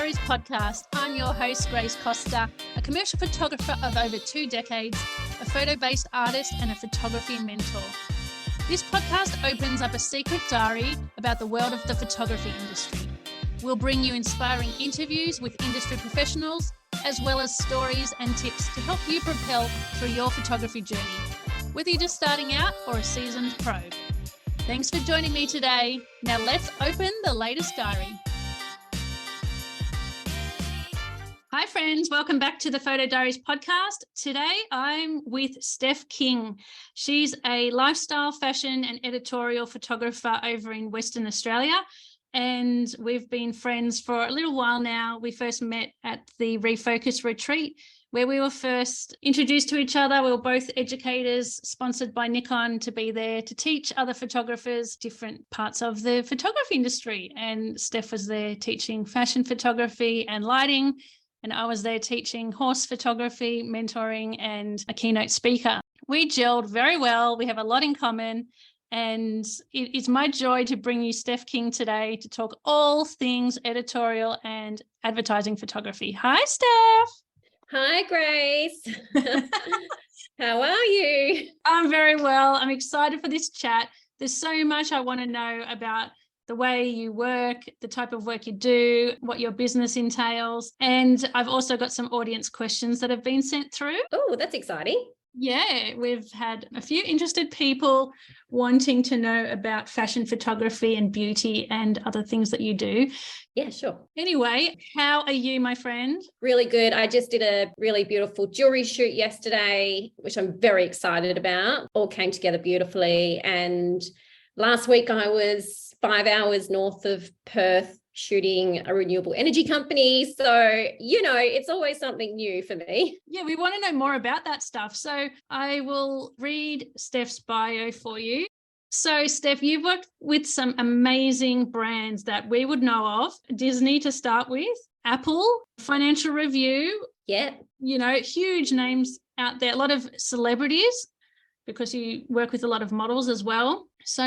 Diaries podcast. I'm your host, Grace Costa, a commercial photographer of over 2 decades, a photo-based artist and a photography mentor. This podcast opens up a secret diary about the world of the photography industry. We'll bring you inspiring interviews with industry professionals, as well as stories and tips to help you propel through your photography journey, whether you're just starting out or a seasoned pro. Thanks for joining me today. Now let's open the latest diary. Hi friends, welcome back to the Photo Diaries podcast. Today I'm with Stef King. She's a lifestyle, fashion and editorial photographer over in Western Australia, and we've been friends for a little while now. We first met at the Refocus retreat where we were first introduced to each other. We were both educators sponsored by Nikon to be there to teach other photographers different parts of the photography industry. And Stef was there teaching fashion photography and lighting. And I was there teaching horse photography, mentoring, and a keynote speaker. We gelled very well. We have a lot in common. And it is my joy to bring you Stef King today to talk all things editorial and advertising photography. Hi, Stef. Hi, Grace. How are you? I'm very well. I'm excited for this chat. There's so much I want to know about the way you work, the type of work you do, what your business entails. And I've also got some audience questions that have been sent through. Oh, that's exciting. Yeah, we've had a few interested people wanting to know about fashion photography and beauty and other things that you do. Yeah, sure. Anyway, how are you, my friend? Really good. I just did a really beautiful jewelry shoot yesterday, which I'm very excited about. All came together beautifully. And last week I was 5 hours north of Perth shooting a renewable energy company. So, it's always something new for me. Yeah, we want to know more about that stuff. So I will read Stef's bio for you. So Stef, you've worked with some amazing brands that we would know of. Disney to start with, Apple, Financial Review. Yeah. Huge names out there, a lot of celebrities because you work with a lot of models as well. So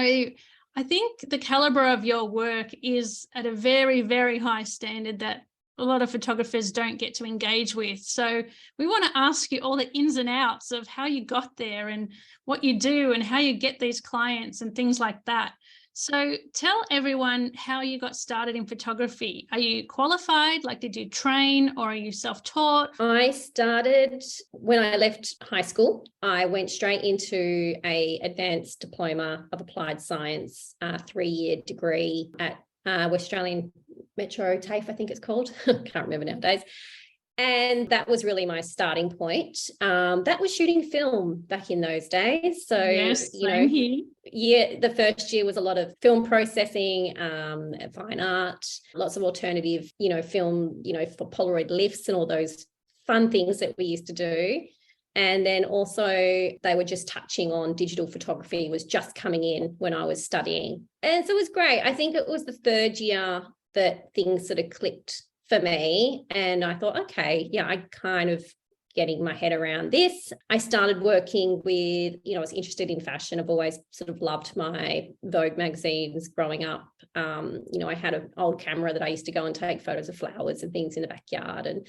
I think the caliber of your work is at a very, very high standard that a lot of photographers don't get to engage with. So we want to ask you all the ins and outs of how you got there and what you do and how you get these clients and things like that. So tell everyone how you got started in photography. Are you qualified? Did you train or are you self-taught? I started when I left high school. I went straight into an advanced diploma of applied science, 3-year degree at West Australian Metro TAFE, I think it's called. Can't remember nowadays. And that was really my starting point. That was shooting film back in those days. So, yes, here. Yeah, the first year was a lot of film processing, fine art, lots of alternative, film, for Polaroid lifts and all those fun things that we used to do. And then also they were just touching on digital photography, was just coming in when I was studying. And so it was great. I think it was the third year that things sort of clicked for me. And I thought, okay, yeah, I kind of getting my head around this. I started working with, I was interested in fashion. I've always sort of loved my Vogue magazines growing up. I had an old camera that I used to go and take photos of flowers and things in the backyard. And,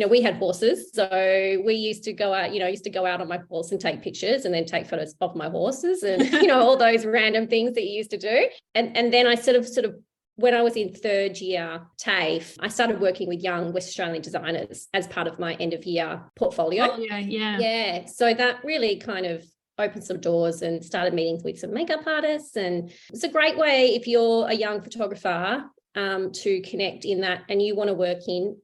we had horses. So we used to go out on my horse and take pictures and then take photos of my horses and, all those random things that you used to do. And then I sort of when I was in third year TAFE, I started working with young West Australian designers as part of my end of year portfolio. Oh, yeah. Yeah. So that really kind of opened some doors and started meetings with some makeup artists. And it's a great way if you're a young photographer to connect in that and you want to work in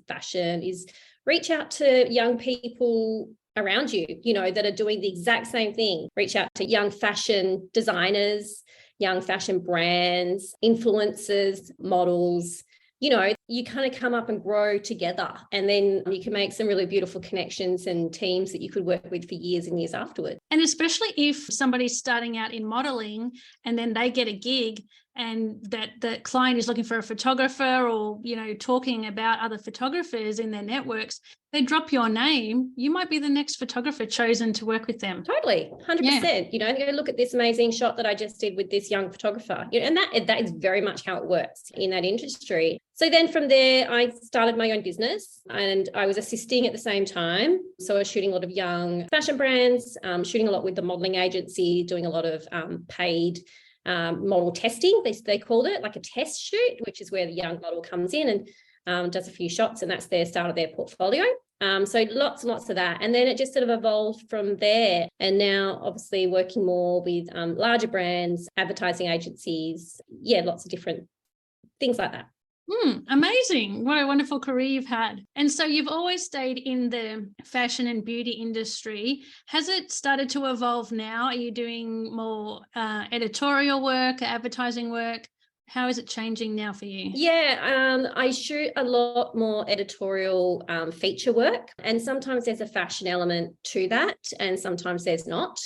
fashion is reach out to young people around you, that are doing the exact same thing. Reach out to young fashion designers, young fashion brands, influencers, models, you kind of come up and grow together. And then you can make some really beautiful connections and teams that you could work with for years and years afterwards. And especially if somebody's starting out in modeling and then they get a gig and that the client is looking for a photographer or, talking about other photographers in their networks, they drop your name, you might be the next photographer chosen to work with them. Totally, 100%. You look at this amazing shot that I just did with this young photographer, and that is very much how it works in that industry. So then from there, I started my own business and I was assisting at the same time. So I was shooting a lot of young fashion brands, shooting a lot with the modeling agency, doing a lot of paid model testing, they called it, like a test shoot, which is where the young model comes in and does a few shots, and that's their start of their portfolio. So lots and lots of that. And then it just sort of evolved from there. And now obviously working more with larger brands, advertising agencies, lots of different things like that. Amazing. What a wonderful career you've had. And so you've always stayed in the fashion and beauty industry. Has it started to evolve now? Are you doing more editorial work, advertising work? How is it changing now for you? I shoot a lot more editorial feature work, and sometimes there's a fashion element to that and sometimes there's not.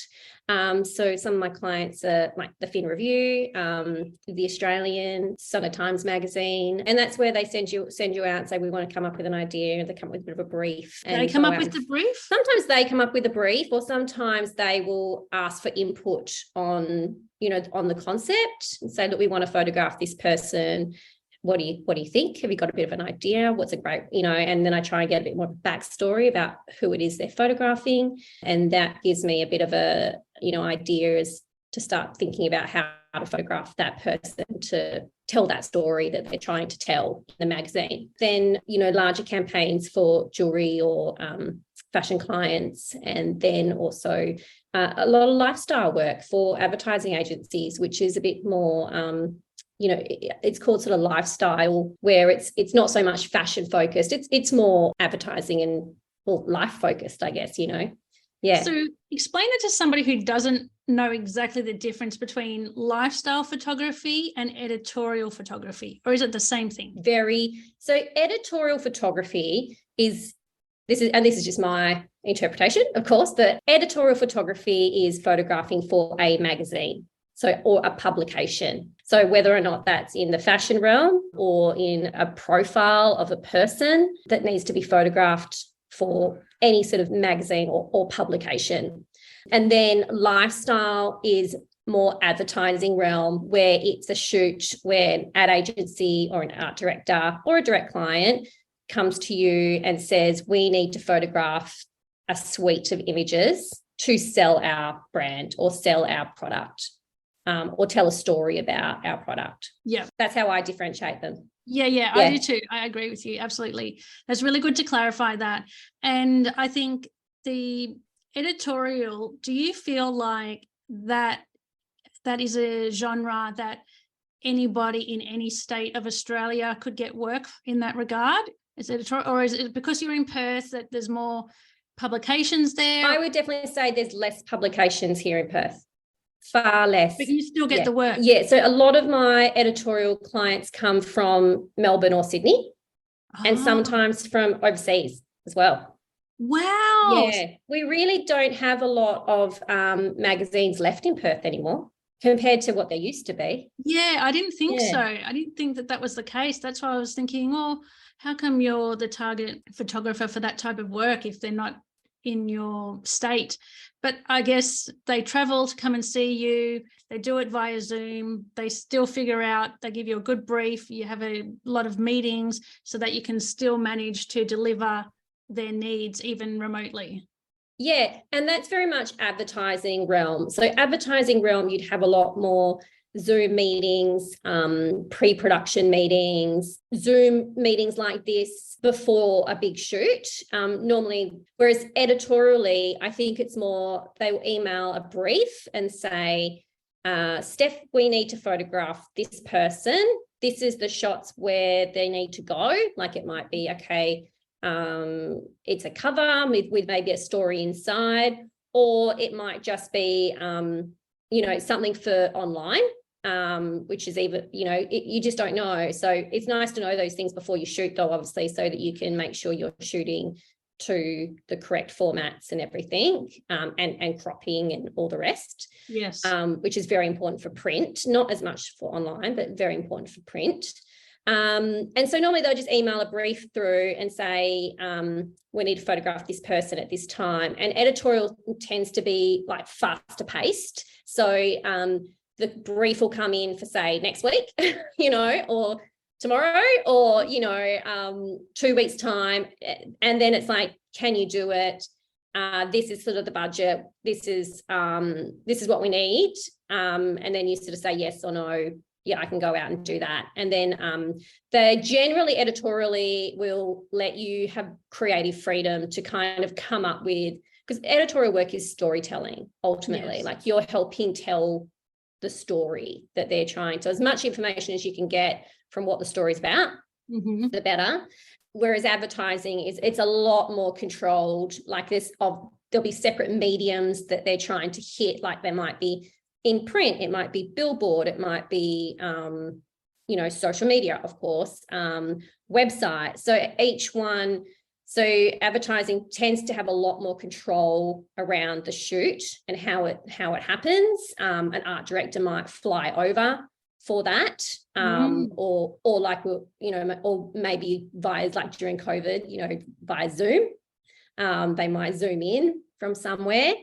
So some of my clients are like the Fin Review, the Australian, Sunday Times magazine, and that's where they send you out and say, we want to come up with an idea, and they come up with a bit of a brief. They come up with the brief? Sometimes they come up with a brief, or sometimes they will ask for input on the concept and say, look, we want to photograph this person. What do you think? Have you got a bit of an idea? What's a great, and then I try and get a bit more backstory about who it is they're photographing. And that gives me a bit of a, ideas to start thinking about how to photograph that person to tell that story that they're trying to tell in the magazine. Then, larger campaigns for jewelry or fashion clients, and then also a lot of lifestyle work for advertising agencies, which is a bit more, it's called sort of lifestyle, where it's not so much fashion focused. It's more advertising and life focused, I guess, Yeah. So explain it to somebody who doesn't know exactly the difference between lifestyle photography and editorial photography, or is it the same thing? So editorial photography is, this is just my interpretation, of course, but editorial photography is photographing for a magazine, or a publication. So whether or not that's in the fashion realm or in a profile of a person that needs to be photographed for any sort of magazine or publication. And then lifestyle is more advertising realm, where it's a shoot where an ad agency or an art director or a direct client comes to you and says, we need to photograph a suite of images to sell our brand or sell our product, or tell a story about our product. Yeah. That's how I differentiate them. Yeah, I do too. I agree with you. Absolutely. That's really good to clarify that. And I think the editorial, do you feel like that is a genre that anybody in any state of Australia could get work in that regard? Is editorial, or is it because you're in Perth that there's more publications there? I would definitely say there's less publications here in Perth. Far less. But you still get the work. Yeah. So a lot of my editorial clients come from Melbourne or Sydney, and sometimes from overseas as well. Wow. Yeah. We really don't have a lot of magazines left in Perth anymore compared to what there used to be. Yeah, I didn't think so. I didn't think that was the case. That's why I was thinking, how come you're the target photographer for that type of work if they're not in your state? But I guess they travel to come and see you. They do it via Zoom. They still figure out, they give you a good brief. You have a lot of meetings so that you can still manage to deliver their needs even remotely. Yeah, and that's very much advertising realm. So advertising realm, you'd have a lot more Zoom meetings, pre-production meetings, Zoom meetings like this before a big shoot. Normally, whereas editorially, I think it's more, they will email a brief and say, Steph, we need to photograph this person. This is the shots where they need to go. Like it might be, it's a cover with maybe a story inside, or it might just be, something for online. Which is even, you just don't know. So it's nice to know those things before you shoot, though, obviously, so that you can make sure you're shooting to the correct formats and everything, and cropping and all the rest. Yes. Which is very important for print, not as much for online, but very important for print. And so normally they'll just email a brief through and say, we need to photograph this person at this time. And editorial tends to be like faster paced. So the brief will come in for, say, next week, or tomorrow, or 2 weeks time, and then it's like, can you do it? This is sort of the budget, this is what we need, and then you sort of say yes or no. Yeah, I can go out and do that. And then they generally editorially will let you have creative freedom to kind of come up with, because editorial work is storytelling ultimately. Yes. Like, you're helping tell the story that they're trying to, as much information as you can get from what the story's about, the better. Whereas advertising it's a lot more controlled. Like, there'll be separate mediums that they're trying to hit. Like, there might be in print, it might be billboard, it might be social media, of course, website. So each one, so advertising tends to have a lot more control around the shoot and how it happens. An art director might fly over for that, or like, or maybe via, like during COVID, via Zoom, they might Zoom in from somewhere.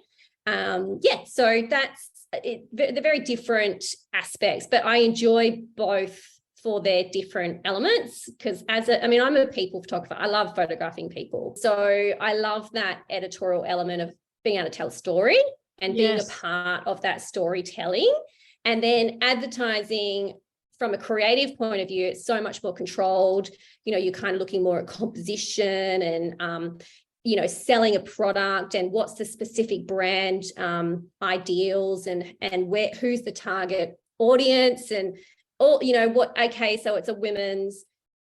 So that's it. They're very different aspects, but I enjoy both for their different elements, because I'm a people photographer. I love photographing people. So I love that editorial element of being able to tell a story and being a part of that storytelling. And then advertising, from a creative point of view, it's so much more controlled. You're kind of looking more at composition and, selling a product and what's the specific brand ideals and who's the target audience and all, so it's a women's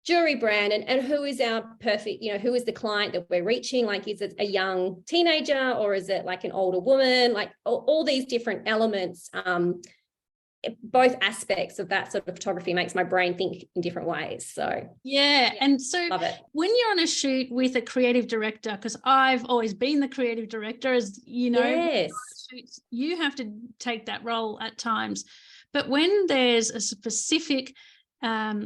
jewelry brand and who is our perfect, who is the client that we're reaching? Like, is it a young teenager or is it like an older woman? Like all these different elements, both aspects of that sort of photography makes my brain think in different ways. So and so love it. When you're on a shoot with a creative director, because I've always been the creative director, as you know, yes, shoots, you have to take that role at times. But when there's a specific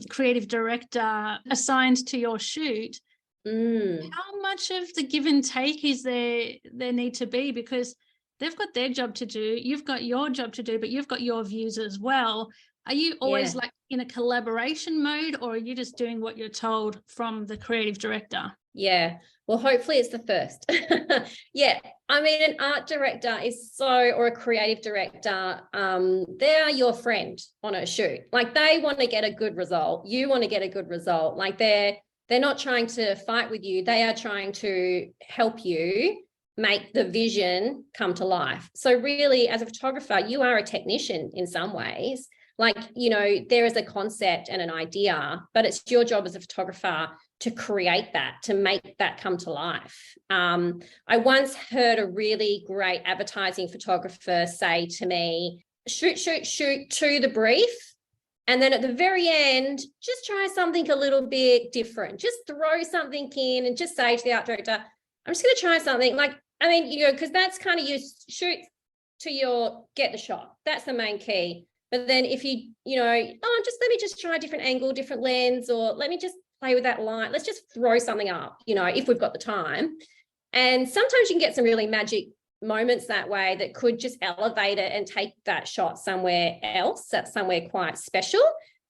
creative director assigned to your shoot, how much of the give and take is there need to be? Because they've got their job to do, you've got your job to do, but you've got your views as well. Are you always like in a collaboration mode, or are you just doing what you're told from the creative director? Yeah, well, hopefully it's the first. An art director or a creative director, they are your friend on a shoot. Like, they want to get a good result. You want to get a good result. Like, they're not trying to fight with you. They are trying to help you make the vision come to life. So really, as a photographer, you are a technician in some ways. Like, there is a concept and an idea, but it's your job as a photographer to create that, to make that come to life. I once heard a really great advertising photographer say to me, shoot to the brief. And then at the very end, just try something a little bit different. Just throw something in and just say to the art director, I'm just going to try something. Like, because that's kind of you shoot to your get the shot. That's the main key. But then if you, let me just try a different angle, different lens, or let me just play with that light. Let's just throw something up, if we've got the time. And sometimes you can get some really magic moments that way that could just elevate it and take that shot somewhere else. That's somewhere quite special.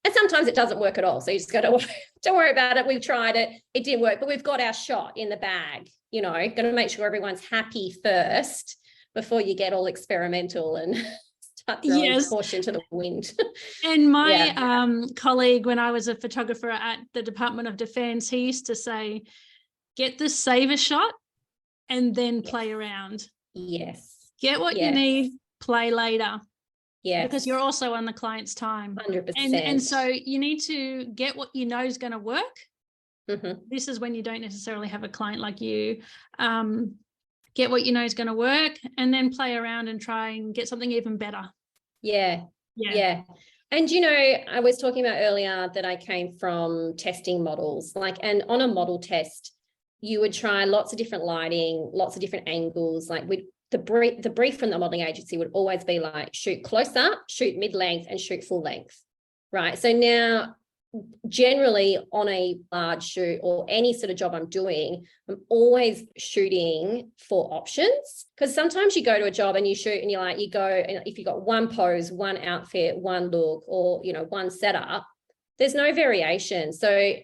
And sometimes it doesn't work at all. So you just got to, don't worry about it. We've tried it. It didn't work, but we've got our shot in the bag, got to make sure everyone's happy first before you get all experimental and start throwing caution to the wind. And my colleague, when I was a photographer at the Department of Defence, he used to say, get the saver shot and then play around. Yes. Get what you need, play later. Yeah. Because you're also on the client's time. 100%. And so you need to get what you know is going to work. Mm-hmm. This is when you don't necessarily have a client like you. Get what you know is going to work and then play around and try and get something even better. Yeah. And, I was talking about earlier that I came from testing models, and on a model test, you would try lots of different lighting, lots of different angles. Like the brief from the modeling agency would always be like, shoot close up, shoot mid-length, and shoot full length, right? So now, generally on a large shoot or any sort of job I'm doing, I'm always shooting for options, because sometimes you go to a job and you shoot and you go, and if you've got one pose, one outfit, one look, or, one setup, there's no variation. So,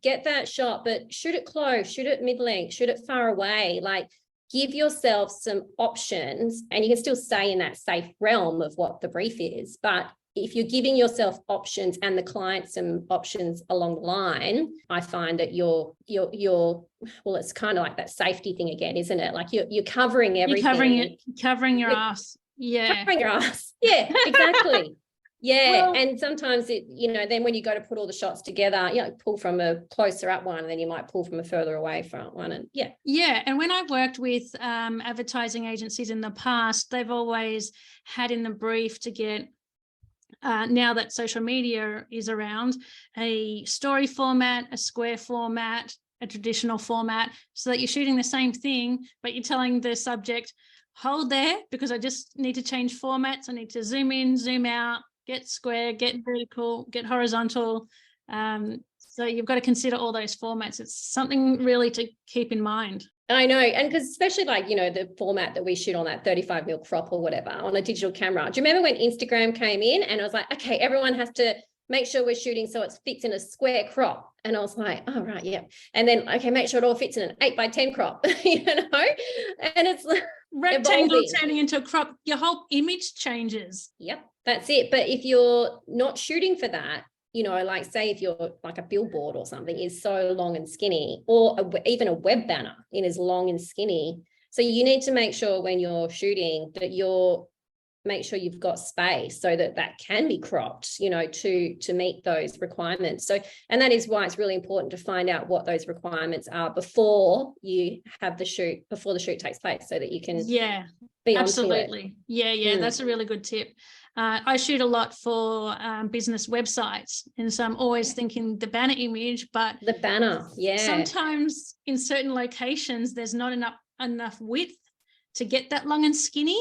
get that shot, but shoot it close, shoot it mid-length, shoot it far away, like give yourself some options, and you can still stay in that safe realm of what the brief is. But if you're giving yourself options and the client some options along the line, I find that you're well, it's kind of like that safety thing again, isn't it? Like you're covering everything. You're covering your ass. Yeah. Covering your ass. Yeah, exactly. Yeah. Well, and sometimes then when you go to put all the shots together, pull from a closer up one, and then you might pull from a further away front one. And yeah. And when I've worked with advertising agencies in the past, they've always had in the brief to get, now that social media is around, a story format, a square format, a traditional format, so that you're shooting the same thing, but you're telling the subject, hold there, because I just need to change formats. I need to zoom in, zoom out, get square, get vertical, get horizontal. So you've got to consider all those formats. It's something really to keep in mind. I know. And because especially like, the format that we shoot on that 35mm crop or whatever on a digital camera. Do you remember when Instagram came in and I was like, okay, everyone has to make sure we're shooting so it fits in a square crop. And I was like, oh, right, yeah. And then, okay, make sure it all fits in an 8x10 crop, and it's like rectangle turning into a crop, your whole image changes. Yep, that's it. But if you're not shooting for that, like say if you're like a billboard or something is so long and skinny, or even a web banner is long and skinny. So you need to make sure when you're shooting that make sure you've got space so that can be cropped, to meet those requirements. So, and that is why it's really important to find out what those requirements are before you have the shoot, before the shoot takes place, so that you can be absolutely. Yeah. That's a really good tip. I shoot a lot for business websites, and so I'm always thinking the banner image, but the banner, sometimes in certain locations there's not enough width to get that long and skinny.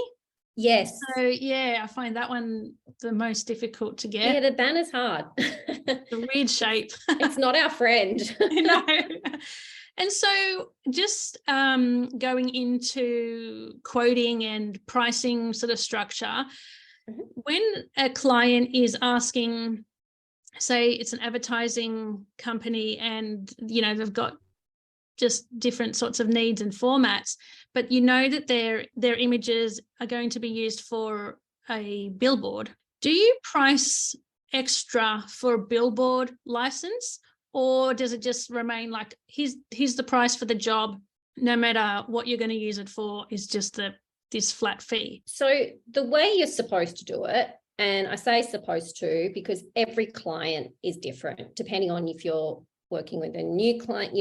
Yes. So I find that one the most difficult to get. Yeah, the banner's hard. The weird shape. It's not our friend. No. And so just going into quoting and pricing sort of structure, when a client is asking, say it's an advertising company and, they've got just different sorts of needs and formats, but that their images are going to be used for a billboard, do you price extra for a billboard license, or does it just remain like, here's the price for the job, no matter what you're going to use it for, is just this flat fee? So the way you're supposed to do it, and I say supposed to because every client is different, depending on if you're working with a new client,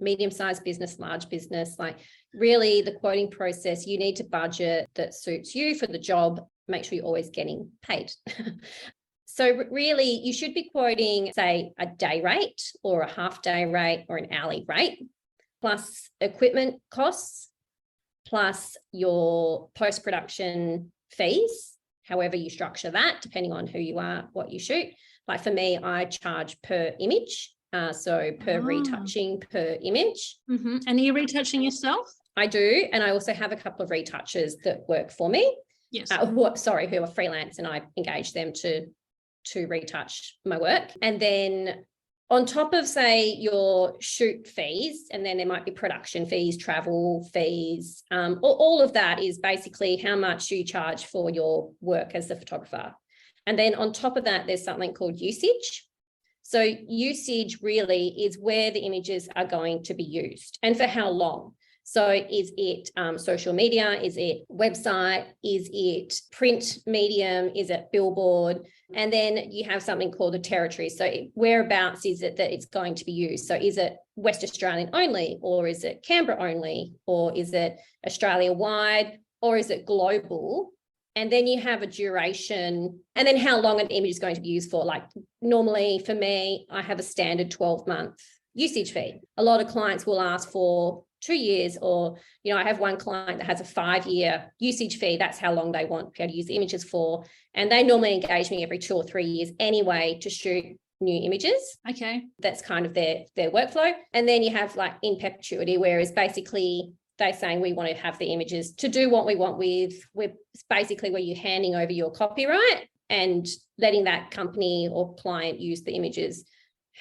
medium-sized business, large business, like really the quoting process, you need to budget that suits you for the job, make sure you're always getting paid. So really you should be quoting, say, a day rate or a half day rate or an hourly rate, plus equipment costs, plus your post-production fees, however you structure that, depending on who you are, what you shoot. Like for me, I charge per image, so per retouching per image. Mm-hmm. And are you retouching yourself? I do, and I also have a couple of retouchers that work for me. Yes. Who are freelance, and I engage them to retouch my work. And then on top of, say, your shoot fees, and then there might be production fees, travel fees, all of that is basically how much you charge for your work as a photographer. And then on top of that, there's something called usage. So usage really is where the images are going to be used and for how long. So is it social media? Is it website? Is it print medium? Is it billboard? And then you have something called a territory. So whereabouts is it that it's going to be used? So is it West Australian only, or is it Canberra only, or is it Australia wide, or is it global? And then you have a duration, and then how long an image is going to be used for. Like normally for me, I have a standard 12-month usage fee. A lot of clients will ask for 2 years, or, you know, I have one client that has a 5-year usage fee. That's how long they want to be able to use the images for. And they normally engage me every 2 or 3 years anyway to shoot new images. Okay. That's kind of their workflow. And then you have like in perpetuity, whereas basically they're saying we want to have the images to do what we want with. We're basically where you're handing over your copyright and letting that company or client use the images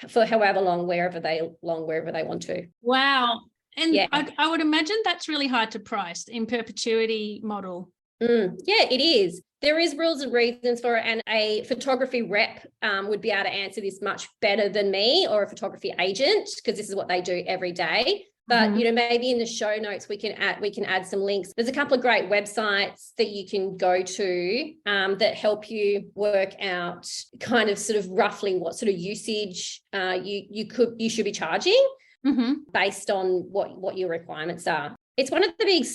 for however long, wherever they want to. Wow. And yeah. I would imagine that's really hard to price in perpetuity model. Yeah, it is. There is rules and reasons for it, and a photography rep would be able to answer this much better than me, or a photography agent, because this is what they do every day. But, you know, maybe in the show notes, we can add some links. There's a couple of great websites that you can go to that help you work out kind of sort of roughly what sort of usage you should be charging based on what your requirements are. It's one of the big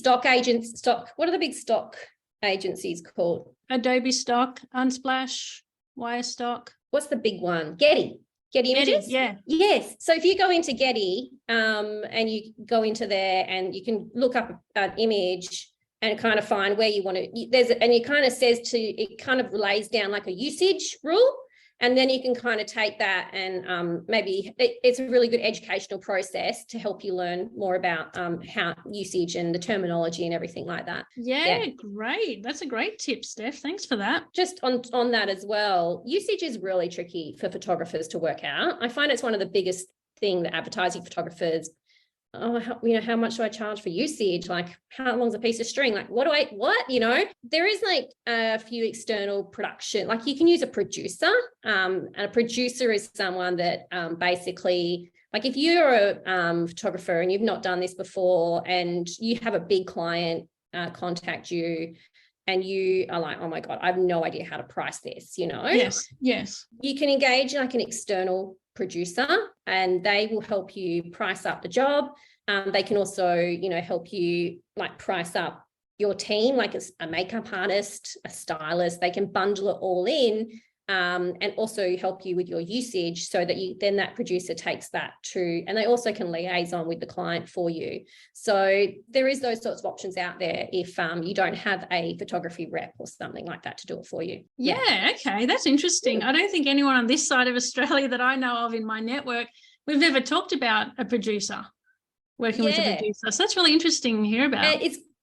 what are the big stock agencies called? Adobe Stock, Unsplash, Wirestock. What's the big one? Getty Images? Yeah. Yes. So if you go into Getty and you go into there and you can look up an image and kind of find where you want to, and it kind of it kind of lays down like a usage rule. And then you can kind of take that and maybe it's a really good educational process to help you learn more about how usage and the terminology and everything like that. Yeah, great. That's a great tip, Steph. Thanks for that. Just on that as well, usage is really tricky for photographers to work out. I find it's one of the biggest thing that advertising photographers, how much do I charge for usage? Like, how long's a piece of string? Like, what? There is like a few external production, like you can use a producer. And a producer is someone that basically, like if you're a photographer and you've not done this before and you have a big client contact you and you are like, oh my God, I have no idea how to price this, you know? Yes. You can engage like an external producer and they will help you price up the job. They can also, help you like price up your team, like a makeup artist, a stylist. They can bundle it all in and also help you with your usage so that then that producer takes that and they also can liaison with the client for you. So there is those sorts of options out there if you don't have a photography rep or something like that to do it for you. Yeah. Okay. That's interesting. I don't think anyone on this side of Australia that I know of in my network, we've ever talked about a producer working with a producer. So that's really interesting to hear about.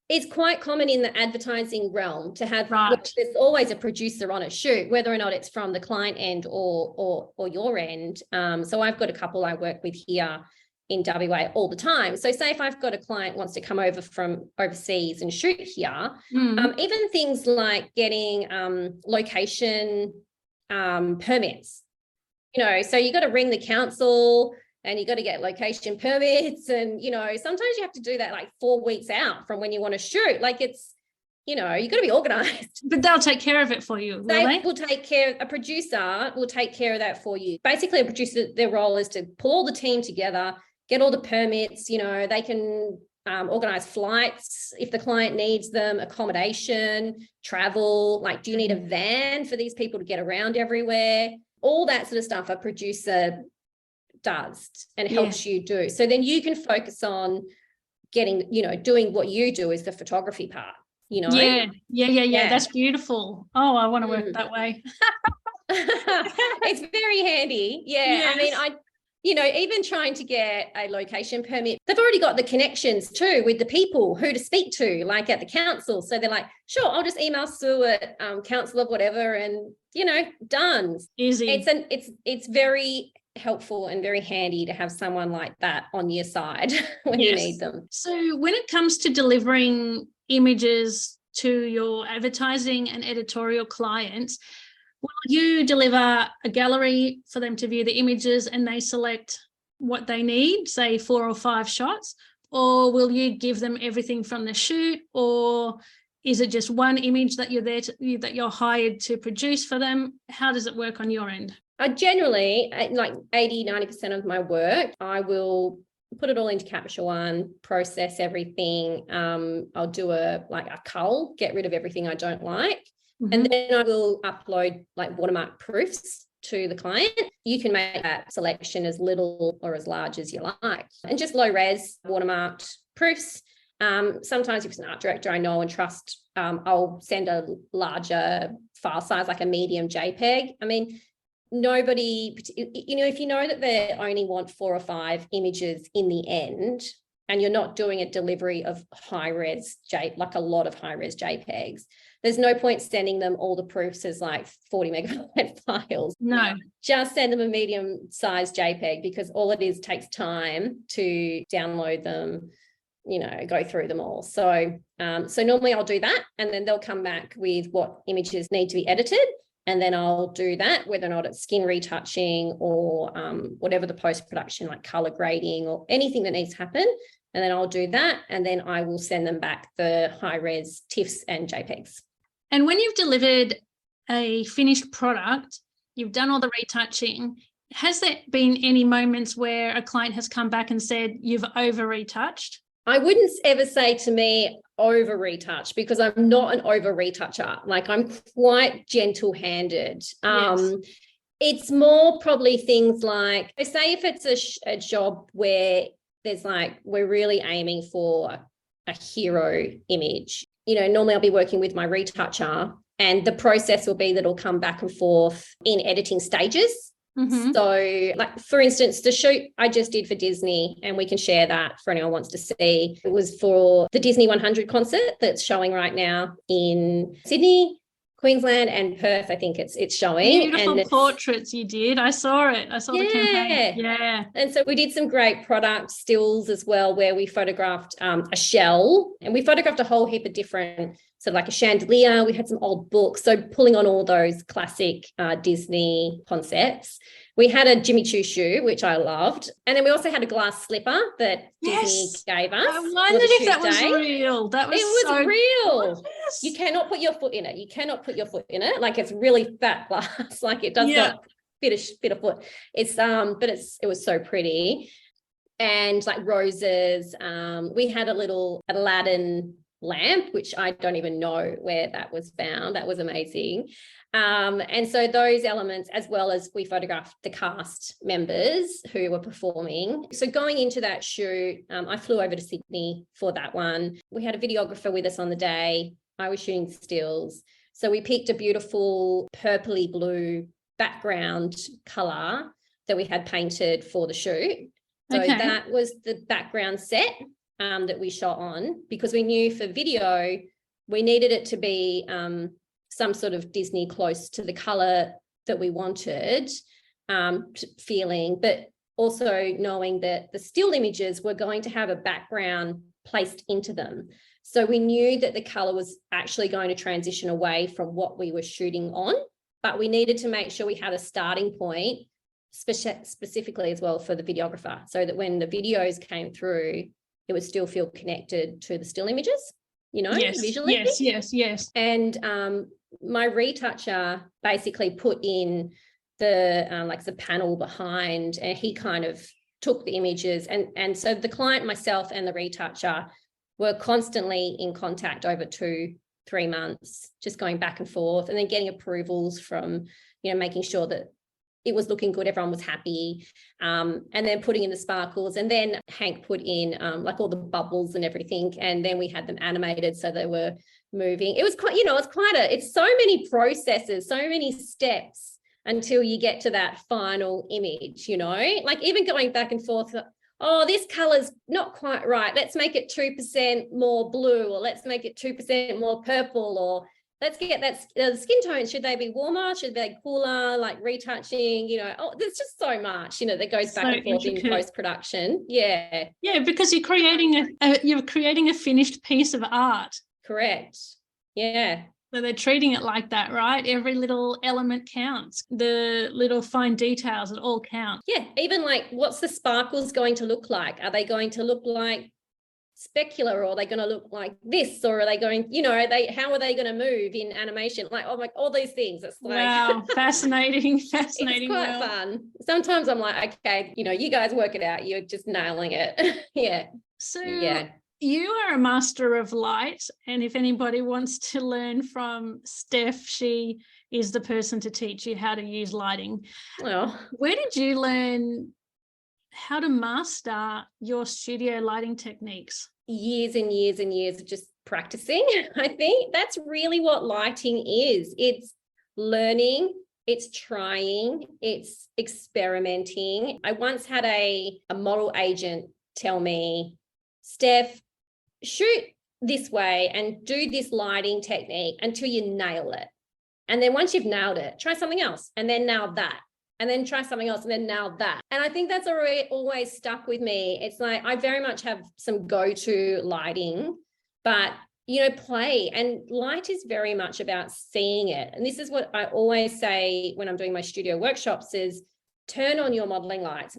It's quite common in the advertising realm to have, there's always a producer on a shoot, whether or not it's from the client end or your end. So I've got a couple I work with here in WA all the time. So say if I've got a client wants to come over from overseas and shoot here, even things like getting location permits, so you got to ring the council and you got to get location permits. And, sometimes you have to do that like 4 weeks out from when you want to shoot. Like it's, you got to be organized. But they'll take care of it for you, will they? A producer will take care of that for you. Basically, a producer, their role is to pull all the team together, get all the permits, they can organize flights if the client needs them, accommodation, travel, like do you need a van for these people to get around everywhere? All that sort of stuff a producer does and helps you do. So then you can focus on getting, doing what you do is the photography part, Yeah. That's beautiful. Oh, I want to work that way. It's very handy. Yeah. Yes. I mean, even trying to get a location permit, they've already got the connections too with the people who to speak to, like at the council. So they're like, sure, I'll just email Sue at council of whatever and, done. Easy. It's very helpful and very handy to have someone like that on your side when you need them. So when it comes to delivering images to your advertising and editorial clients, will you deliver a gallery for them to view the images and they select what they need, say 4 or 5 shots, or will you give them everything from the shoot, or is it just one image that you're hired to produce for them? How does it work on your end? Generally, like 80-90% of my work, I will put it all into Capture One, process everything. I'll do a cull, get rid of everything I don't like. And then I will upload like watermark proofs to the client. You can make that selection as little or as large as you like. And just low res, watermarked proofs. Sometimes if it's an art director I know and trust, I'll send a larger file size, like a medium JPEG. I mean, nobody, if you know that they only want 4 or 5 images in the end, and you're not doing a delivery of high-res, like a lot of high-res JPEGs, there's no point sending them all the proofs as like 40 megabyte files. No. Just send them a medium-sized JPEG, because all it is takes time to download them, go through them all. So normally I'll do that, and then they'll come back with what images need to be edited. And then I'll do that, whether or not it's skin retouching or whatever the post-production, like color grading or anything that needs to happen. And then I'll do that. And then I will send them back the high-res TIFFs and JPEGs. And when you've delivered a finished product, you've done all the retouching, has there been any moments where a client has come back and said, you've over-retouched? I wouldn't ever say to me over retouch, because I'm not an over retoucher. Like, I'm quite gentle-handed. Yes. It's more probably things like, say if it's a job where there's like, we're really aiming for a hero image, normally I'll be working with my retoucher, and the process will be that it'll come back and forth in editing stages. Mm-hmm. So, like, for instance, the shoot I just did for Disney, and we can share that for anyone who wants to see. It was for the Disney 100 concert that's showing right now in Sydney, Queensland, and Perth. I think it's showing. Beautiful portraits you did. I saw it. I saw the campaign. Yeah. And so we did some great product stills as well, where we photographed a shell, and we photographed a whole heap of different, sort of like a chandelier. We had some old books. So pulling on all those classic Disney concepts. We had a Jimmy Choo shoe, which I loved. And then we also had a glass slipper that Disney gave us. I wondered if that was real. It was real. Gorgeous. You cannot put your foot in it. Like, it's really fat glass. Like, it does not fit a foot. It's but it was so pretty. And like roses. We had a little Aladdin lamp, which I don't even know where that was found. That was amazing. And so those elements, as well as we photographed the cast members who were performing. So going into that shoot, I flew over to Sydney for that one. We had a videographer with us on the day. I was shooting stills. So we picked a beautiful purpley blue background colour that we had painted for the shoot. So that was the background set that we shot on, because we knew for video we needed it to be some sort of Disney close to the colour that we wanted feeling, but also knowing that the still images were going to have a background placed into them. So we knew that the colour was actually going to transition away from what we were shooting on, but we needed to make sure we had a starting point specifically as well for the videographer, so that when the videos came through, it would still feel connected to the still images, visually. Yes. And my retoucher basically put in the panel behind, and he kind of took the images. And so the client, myself, and the retoucher were constantly in contact over 2-3 months, just going back and forth, and then getting approvals from, making sure that it was looking good, everyone was happy, and then putting in the sparkles. And then Hank put in like all the bubbles and everything, and then we had them animated so they were moving. It was quite, it's so many processes, so many steps until you get to that final image, like even going back and forth. Oh, this color's not quite right. Let's make it 2% more blue, or let's make it 2% more purple, or let's get that skin tone. Should they be warmer? Should they be cooler? Like retouching, there's just so much, that goes back and forth in post-production. Yeah. Yeah, because you're creating a finished piece of art. Correct. Yeah. So they're treating it like that, right? Every little element counts. The little fine details, it all count. Yeah. Even like, what's the sparkles going to look like? Are they going to look like specular, or are they going to look like this, or are they going, how are they going to move in animation? Like, all these things. It's like, wow, fascinating. It's quite fun. Sometimes I'm like, okay, you guys work it out. You're just nailing it. Yeah. So yeah. You are a master of light, and if anybody wants to learn from Stef, she is the person to teach you how to use lighting. Well, where did you learn how to master your studio lighting techniques? Years and years and years of just practicing. I think that's really what lighting is. It's learning, it's trying, it's experimenting. I once had a model agent tell me, Steph, shoot this way and do this lighting technique until you nail it. And then once you've nailed it, try something else and then nail that. And then try something else and then nail that. And I think that's always stuck with me. It's like I very much have some go-to lighting, but, play. And light is very much about seeing it. And this is what I always say when I'm doing my studio workshops is turn on your modeling lights.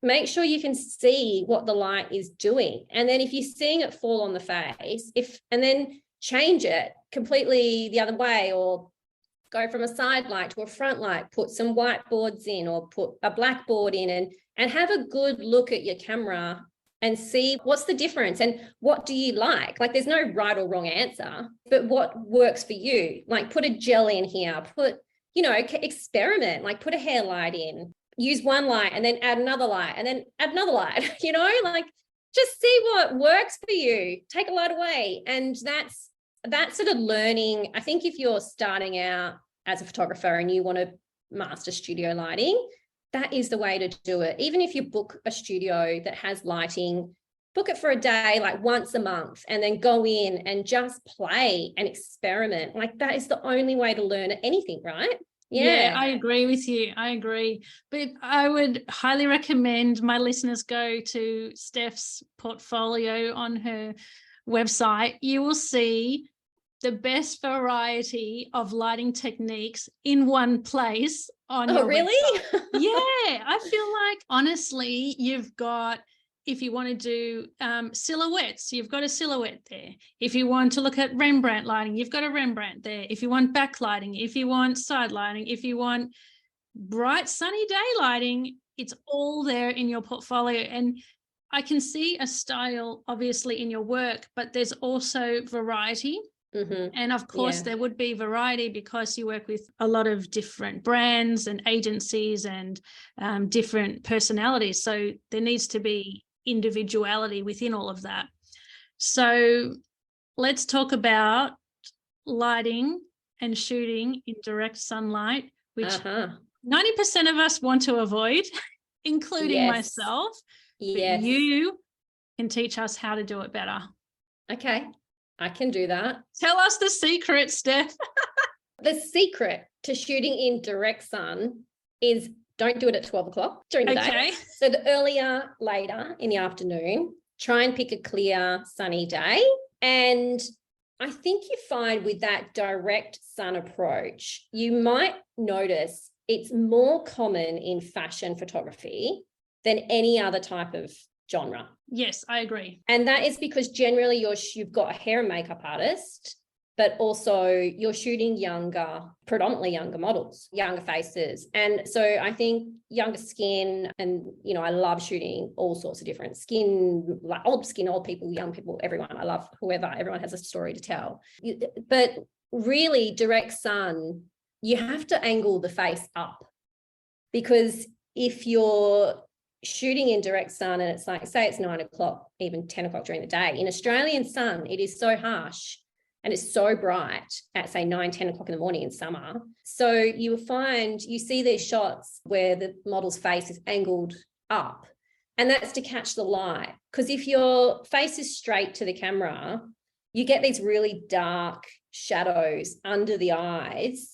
Make sure you can see what the light is doing. And then if you're seeing it fall on the face, and then change it completely the other way, or go from a side light to a front light, put some whiteboards in or put a blackboard in and have a good look at your camera and see what's the difference and what do you like. Like there's no right or wrong answer, but what works for you. Like put a gel in here, experiment, like put a hair light in, use one light and then add another light and then add another light, like just see what works for you, take a light away. And that's sort of learning. I think if you're starting out as a photographer and you want to master studio lighting, that is the way to do it. Even if you book a studio that has lighting, book it for a day, like once a month, and then go in and just play and experiment. Like that is the only way to learn anything, right? Yeah, I agree with you. I agree. But I would highly recommend my listeners go to Steph's portfolio on her website. You will see the best variety of lighting techniques in one place on your really? Yeah, I feel like honestly, you've got, if you want to do silhouettes, you've got a silhouette there. If you want to look at Rembrandt lighting, you've got a Rembrandt there. If you want backlighting, if you want side lighting, if you want bright sunny day lighting, it's all there in your portfolio. And I can see a style obviously in your work, but there's also variety. Mm-hmm. And of course, there would be variety because you work with a lot of different brands and agencies and different personalities. So there needs to be individuality within all of that. So let's talk about lighting and shooting in direct sunlight, which 90% of us want to avoid, including myself. But you can teach us how to do it better. Okay. I can do that. Tell us the secret, Steph. The secret to shooting in direct sun is don't do it at 12 o'clock during the day. So the later in the afternoon, try and pick a clear, sunny day. And I think you find with that direct sun approach, you might notice it's more common in fashion photography than any other type of genre. Yes, I agree. And that is because generally you've got a hair and makeup artist, but also you're shooting predominantly younger models, younger faces. And so I think younger skin and, I love shooting all sorts of different skin, like old people, young people, everyone. I love everyone has a story to tell. But really direct sun, you have to angle the face up, because if you're shooting in direct sun and it's like, say it's 9 o'clock, even 10 o'clock during the day, in Australian sun, it is so harsh and it's so bright at say 9, 10 o'clock in the morning in summer. So you will find, you see these shots where the model's face is angled up, and that's to catch the light. Because if your face is straight to the camera, you get these really dark shadows under the eyes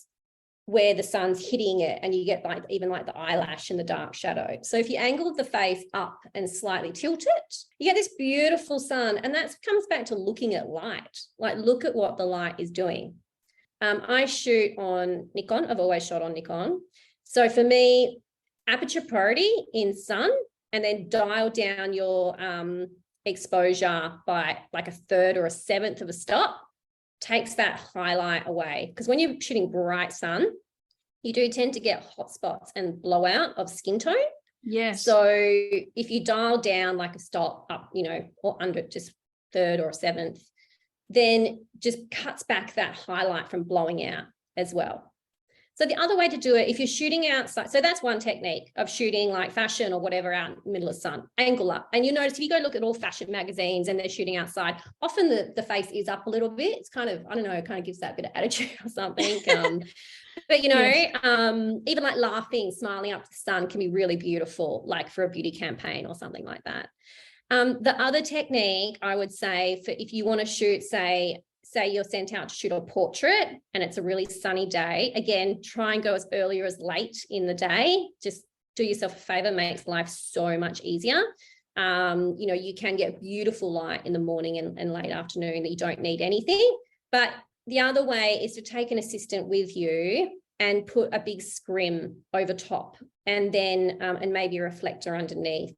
where the sun's hitting it, and you get even the eyelash and the dark shadow. So if you angle the face up and slightly tilt it, you get this beautiful sun. And that comes back to looking at light, like look at what the light is doing. I shoot on Nikon. I've always shot on Nikon. So for me, aperture priority in sun, and then dial down your exposure by like a third or a seventh of a stop, takes that highlight away. Because when you're shooting bright sun, you do tend to get hot spots and blowout of skin tone. Yes. So if you dial down like a stop up, or under just third or a seventh, then just cuts back that highlight from blowing out as well. So the other way to do it, if you're shooting outside, so that's one technique of shooting like fashion or whatever out in the middle of the sun, angle up. And you notice if you go look at all fashion magazines and they're shooting outside, often the face is up a little bit. It's kind of, I don't know, it kind of gives that bit of attitude or something. But, you know, yes. Even like laughing, smiling up to the sun can be really beautiful, like for a beauty campaign or something like that. The other technique I would say for if you want to shoot, say you're sent out to shoot a portrait and it's a really sunny day, again, try and go as early or as late in the day. Just do yourself a favor, makes life so much easier. You know, you can get beautiful light in the morning and late afternoon that you don't need anything. But the other way is to take an assistant with you and put a big scrim over top and then and maybe a reflector underneath.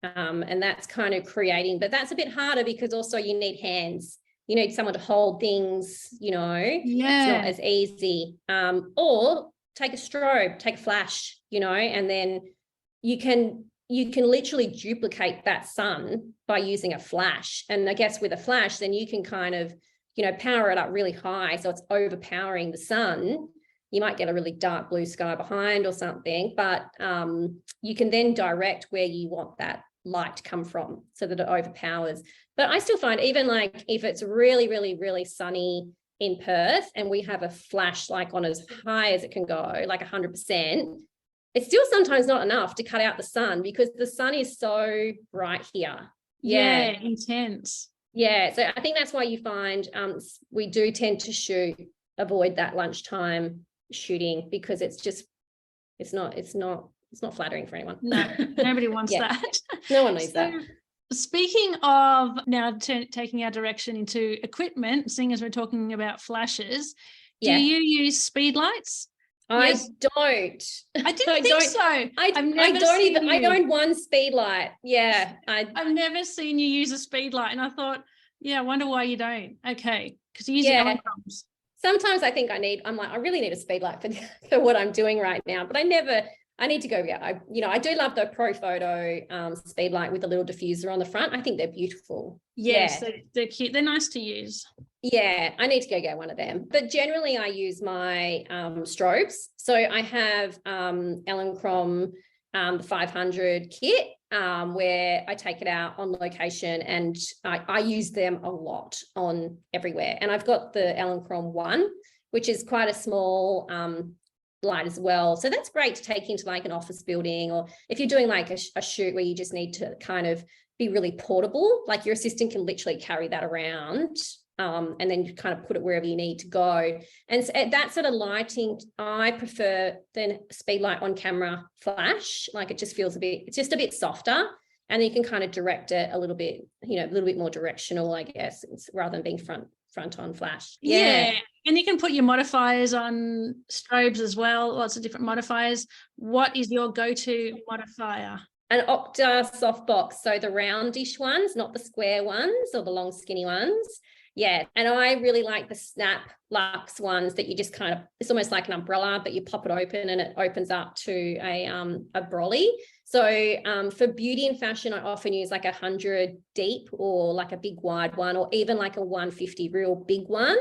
And that's kind of creating, but that's a bit harder because also you need hands. You need someone to hold things, you know, It's not as easy. Or take a strobe, take a flash, you know, and then you can literally duplicate that sun by using a flash. And I guess with a flash, then you can kind of, you know, power it up really high. So it's overpowering the sun. You might get a really dark blue sky behind or something, but you can then direct where you want that light to come from so that it overpowers. But I still find even like if it's really, really, really sunny in Perth and we have a flash like on as high as it can go, like 100%, it's still sometimes not enough to cut out the sun because the sun is so bright here. Yeah, intense. Yeah, so I think that's why you find we do tend to avoid that lunchtime shooting because it's just it's not flattering for anyone. No, nobody wants that. No one needs that. Speaking of now taking our direction into equipment, seeing as we're talking about flashes, do you use speed lights? I don't. I didn't think so. I own one speed light. Yeah. I've never seen you use a speed light. And I thought, I wonder why you don't. Okay. Because you use electrons. Sometimes I think I really need a speed light for what I'm doing right now, but I need to go. Yeah, I do love the Pro Photo speed light with the little diffuser on the front. I think they're beautiful. Yes, they're cute. They're nice to use. Yeah, I need to go get one of them. But generally, I use my strobes. So I have Elinchrom the 500 kit where I take it out on location and I use them a lot on everywhere. And I've got the Elinchrom 1, which is quite a small light as well. So that's great to take into like an office building, or if you're doing like a shoot where you just need to kind of be really portable, like your assistant can literally carry that around and then you kind of put it wherever you need to go. And so that sort of lighting, I prefer than speed light on camera flash. Like it just feels it's just a bit softer, and then you can kind of direct it a little bit, a little bit more directional, I guess, rather than being front on flash. Yeah. And you can put your modifiers on strobes as well, lots of different modifiers. What is your go-to modifier? An Opta softbox, so the roundish ones, not the square ones or the long skinny ones. Yeah, and I really like the Snap Luxe ones that you just kind of, it's almost like an umbrella, but you pop it open and it opens up to a brolly. So for beauty and fashion, I often use like 100 deep or like a big wide one, or even like a 150 real big one.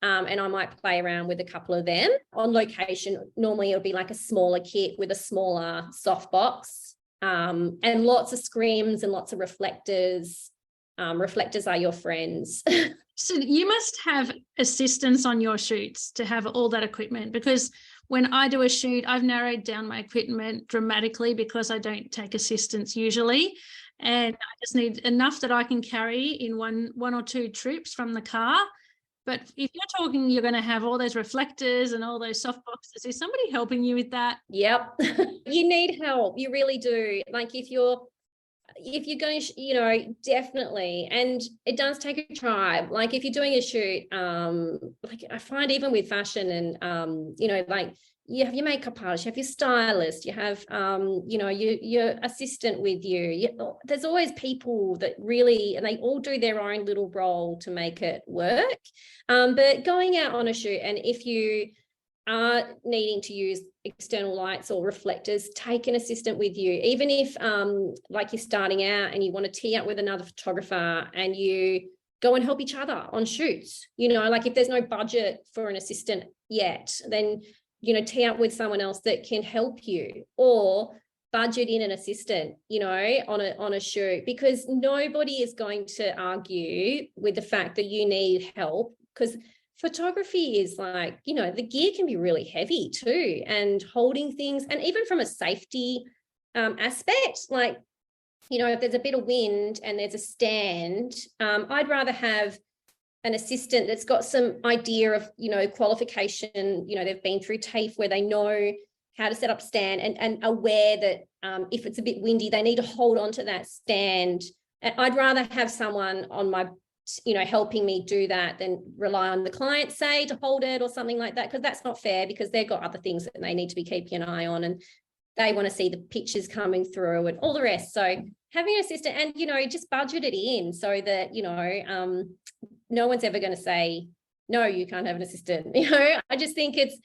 And I might play around with a couple of them. On location, normally it'll be like a smaller kit with a smaller softbox and lots of scrims and lots of reflectors. Reflectors are your friends. So you must have assistants on your shoots to have all that equipment, because when I do a shoot, I've narrowed down my equipment dramatically because I don't take assistants usually. And I just need enough that I can carry in one or two trips from the car. But if you're talking, you're going to have all those reflectors and all those soft boxes. Is somebody helping you with that? Yep. You need help. You really do. Like if you're going to, definitely. And it does take a tribe. Like if you're doing a shoot, like I find even with fashion and, like you have your makeup artist, you have your stylist, you have, your assistant with you. There's always people that really, and they all do their own little role to make it work. But going out on a shoot, and if you are needing to use external lights or reflectors, take an assistant with you. Even if like you're starting out and you want to tee up with another photographer and you go and help each other on shoots, like if there's no budget for an assistant yet, then tee up with someone else that can help you, or budget in an assistant, on a shoot, because nobody is going to argue with the fact that you need help, because photography is like, the gear can be really heavy too, and holding things, and even from a safety aspect, like, if there's a bit of wind and there's a stand, I'd rather have an assistant that's got some idea of, qualification, they've been through TAFE, where they know how to set up stand, and aware that if it's a bit windy, they need to hold on to that stand. And I'd rather have someone on my, helping me do that than rely on the client, say, to hold it or something like that, because that's not fair, because they've got other things that they need to be keeping an eye on, and they want to see the pictures coming through and all the rest. So having an assistant, and, just budget it in so that, no one's ever going to say, no, you can't have an assistant. I just think it's,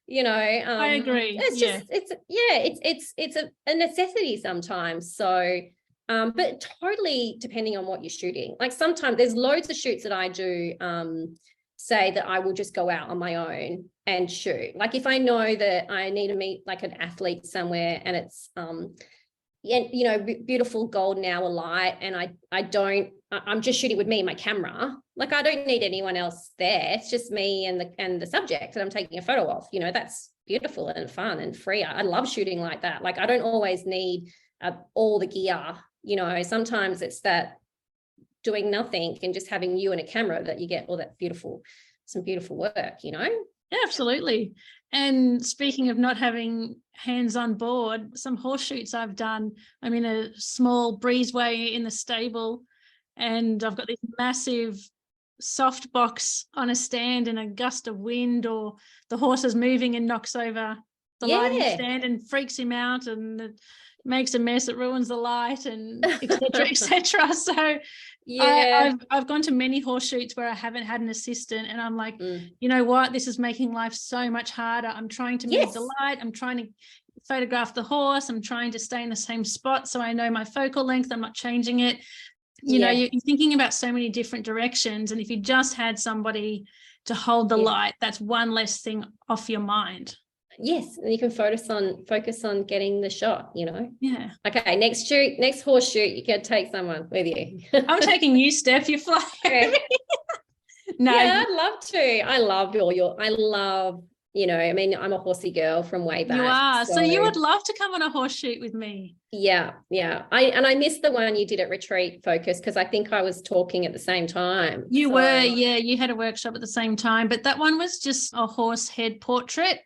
I agree. It's just, it's a necessity sometimes. So, but totally depending on what you're shooting. Like sometimes there's loads of shoots that I do, say that I will just go out on my own and shoot. Like if I know that I need to meet like an athlete somewhere, and it's, beautiful golden hour light, and I'm just shooting with me and my camera. Like I don't need anyone else there. It's just me and the subject that I'm taking a photo of. That's beautiful and fun and free. I love shooting like that. Like I don't always need all the gear. Sometimes it's that doing nothing and just having you and a camera that you get all that some beautiful work. Yeah, absolutely. And speaking of not having hands on board, some horse shoots I've done, I'm in a small breezeway in the stable, and I've got this massive soft box on a stand, and a gust of wind, or the horse is moving and knocks over the lighting stand and freaks him out, and it makes a mess, it ruins the light, and etc. etc. So I've gone to many horse shoots where I haven't had an assistant, and I'm like, you know what, this is making life so much harder. I'm trying to move the light, I'm trying to photograph the horse, I'm trying to stay in the same spot so I know my focal length, I'm not changing it. You're thinking about so many different directions, and if you just had somebody to hold the light, that's one less thing off your mind. Yes, and you can focus on getting the shot, Yeah. Okay, next horse shoot, you can take someone with you. I'm taking you, Steph. You're flying. Okay. No. Yeah, I'd love to. I love, I'm a horsey girl from way back. You are. So you would love to come on a horse shoot with me. Yeah. I missed the one you did at Retreat Focus, because I think I was talking at the same time. You were, you had a workshop at the same time, but that one was just a horse head portrait.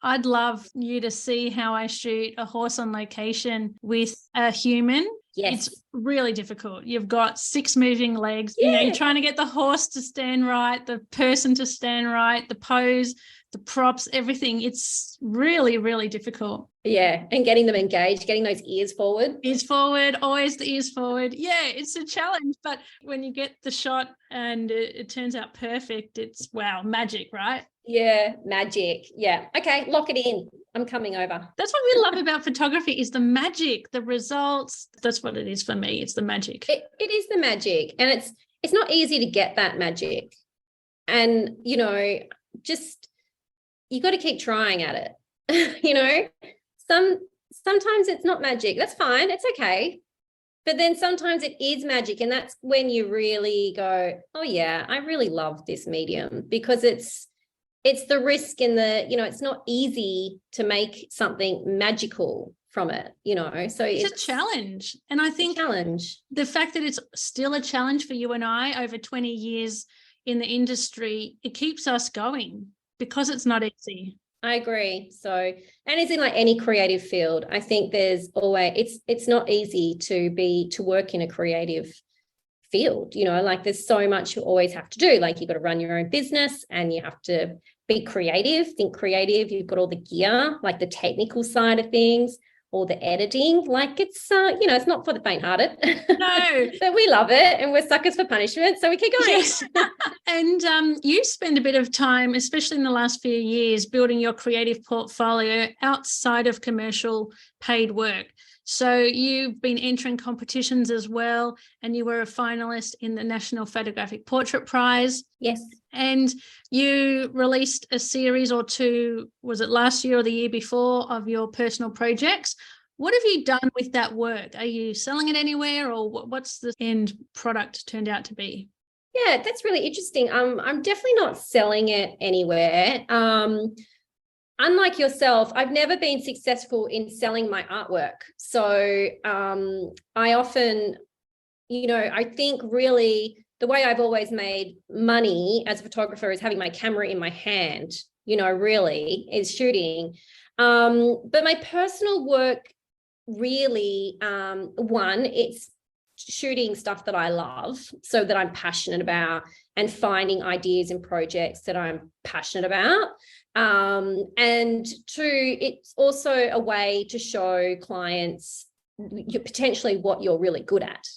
I'd love you to see how I shoot a horse on location with a human. Yes. It's really difficult. You've got 6 moving legs. You're trying to get the horse to stand right, the person to stand right, the pose, the props, everything. It's really, really difficult. Yeah, and getting them engaged, getting those ears forward. Ears forward, always the ears forward. Yeah, it's a challenge, but when you get the shot and it turns out perfect, it's, wow, magic, right? Yeah, magic. Yeah. Okay, lock it in. I'm coming over. That's what we love about photography, is the magic, the results. That's what it is for me. It's the magic. It is the magic, and it's not easy to get that magic. And, just you got to keep trying at it. Sometimes it's not magic. That's fine. It's okay. But then sometimes it is magic, and that's when you really go, oh yeah, I really love this medium, because it's the risk in it's not easy to make something magical from it, so it's a challenge. And I think the fact that it's still a challenge for you and I over 20 years in the industry, it keeps us going, because it's not easy. I agree. So, and it's in like any creative field. I think there's always, it's not easy to work in a creative field, like there's so much you always have to do. Like you've got to run your own business, and you have to be creative, think creative. You've got all the gear, like the technical side of things, or the editing. Like it's, it's not for the faint-hearted. No. But we love it, and we're suckers for punishment, so we keep going. Yes. And you spend a bit of time, especially in the last few years, building your creative portfolio outside of commercial paid work. So you've been entering competitions as well, and you were a finalist in the National Photographic Portrait Prize. Yes. And you released a series or two, was it last year or the year before, of your personal projects. What have you done with that work? Are you selling it anywhere, or what's the end product turned out to be? Yeah, that's really interesting. I'm definitely not selling it anywhere. Unlike yourself, I've never been successful in selling my artwork. So I often, I think really the way I've always made money as a photographer is having my camera in my hand, really is shooting. But my personal work really, it's shooting stuff that I love, so that I'm passionate about, and finding ideas and projects that I'm passionate about. And two, it's also a way to show clients potentially what you're really good at.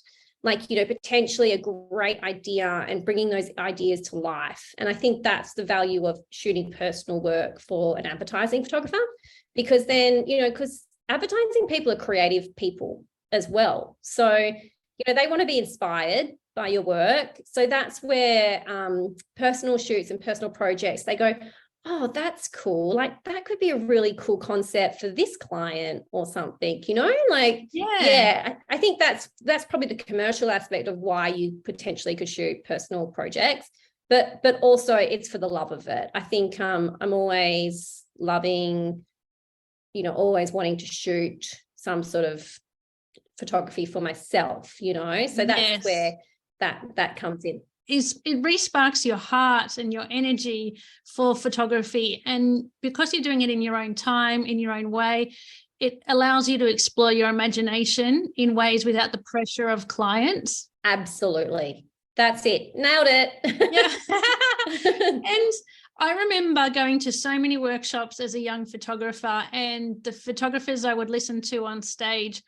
Like, potentially a great idea and bringing those ideas to life. And I think that's the value of shooting personal work for an advertising photographer, because then, because advertising people are creative people as well. So they want to be inspired by your work. So that's where personal shoots and personal projects, they go, oh, that's cool. Like, that could be a really cool concept for this client or something, Yeah, I think that's probably the commercial aspect of why you potentially could shoot personal projects. But also it's for the love of it. I think I'm always loving, always wanting to shoot some sort of photography for myself, so that's where that comes in. It re-sparks your heart and your energy for photography, and because you're doing it in your own time, in your own way, it allows you to explore your imagination in ways without the pressure of clients. Absolutely, that's it, nailed it. Yeah. And I remember going to so many workshops as a young photographer, and the photographers I would listen to on stage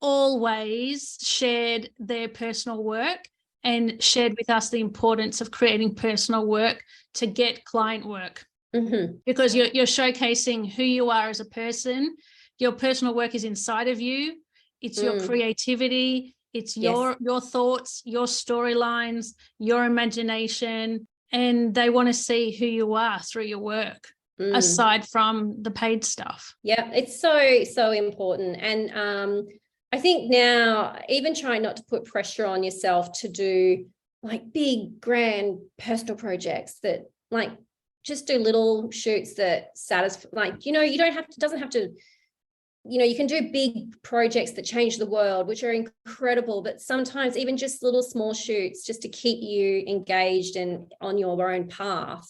always shared their personal work and shared with us the importance of creating personal work to get client work. Mm-hmm. Because you're showcasing who you are as a person. Your personal work is inside of you. It's your creativity. It's your thoughts, your storylines, your imagination, and they want to see who you are through your work, aside from the paid stuff. Yeah, it's so important. And I think now, even trying not to put pressure on yourself to do like big, grand personal projects, that like just do little shoots that satisfy, like, you doesn't have to, you can do big projects that change the world, which are incredible, but sometimes even just little small shoots just to keep you engaged and on your own path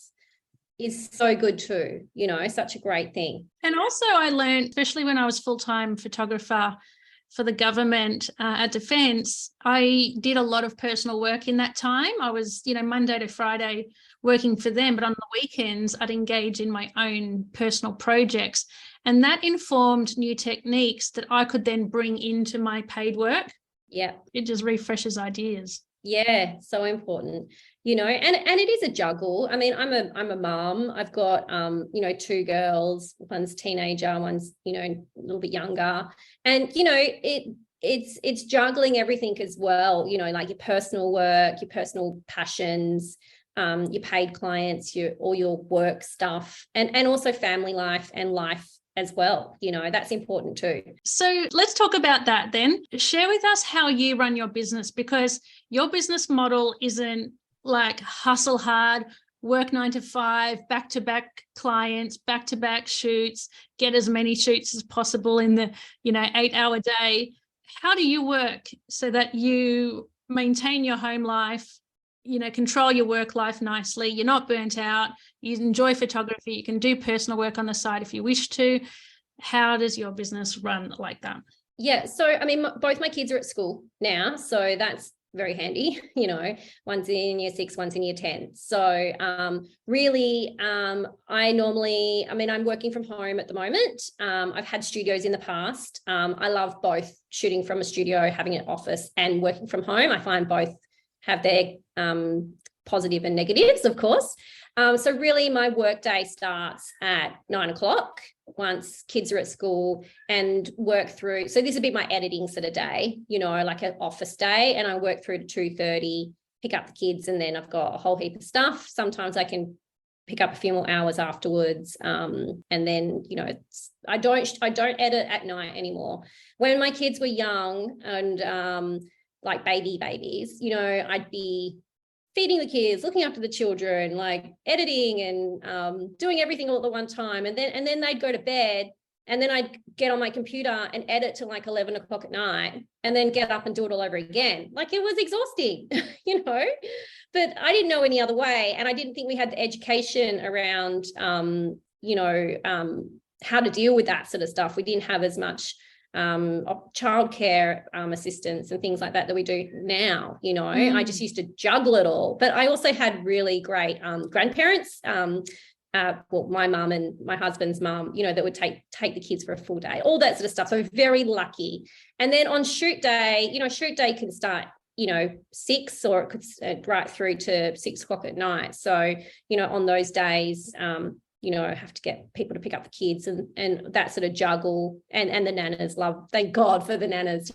is so good too, such a great thing. And also I learned, especially when I was full-time photographer for the government at Defence, I did a lot of personal work in that time. I was, Monday to Friday working for them, but on the weekends I'd engage in my own personal projects. And that informed new techniques that I could then bring into my paid work. Yeah. It just refreshes ideas. Yeah, so important, and it is a juggle. I mean, I'm a mom. I've got, two girls, one's teenager, one's, a little bit younger. And, it's juggling everything as well, like your personal work, your personal passions, your paid clients, all your work stuff, and also family life and life as well. That's important too. So let's talk about that then. Share with us how you run your business, because your business model isn't like hustle hard, work 9 to 5, back-to-back clients, back-to-back shoots, get as many shoots as possible in the 8-hour day. How do you work so that you maintain your home life, control your work life nicely, you're not burnt out, you enjoy photography, you can do personal work on the side if you wish to? How does your business run like that? Yeah, so I mean, both my kids are at school now, so that's very handy. One's in year 6, one's in year 10. So really, I'm working from home at the moment. I've had studios in the past. I love both shooting from a studio, having an office, and working from home. I find both have their positive and negatives, of course. So really my work day starts at 9 o'clock once kids are at school, and work through. So this would be my editing sort of day, like an office day, and I work through to 2:30, pick up the kids, and then I've got a whole heap of stuff. Sometimes I can pick up a few more hours afterwards. And then, I don't edit at night anymore. When my kids were young and like babies, I'd be feeding the kids, looking after the children, like editing and doing everything all at the one time. And then they'd go to bed, and then I'd get on my computer and edit till like 11 o'clock at night, and then get up and do it all over again. Like, it was exhausting, but I didn't know any other way. And I didn't think we had the education around, how to deal with that sort of stuff. We didn't have as much childcare assistance and things like that we do now. I just used to juggle it all. But I also had really great grandparents, my mum and my husband's mum, that would take the kids for a full day, all that sort of stuff. So very lucky. And then on shoot day, shoot day can start 6, or it could right through to 6 o'clock at night. So on those days, I have to get people to pick up the kids and that sort of juggle, and the nanas thank God for the nanas,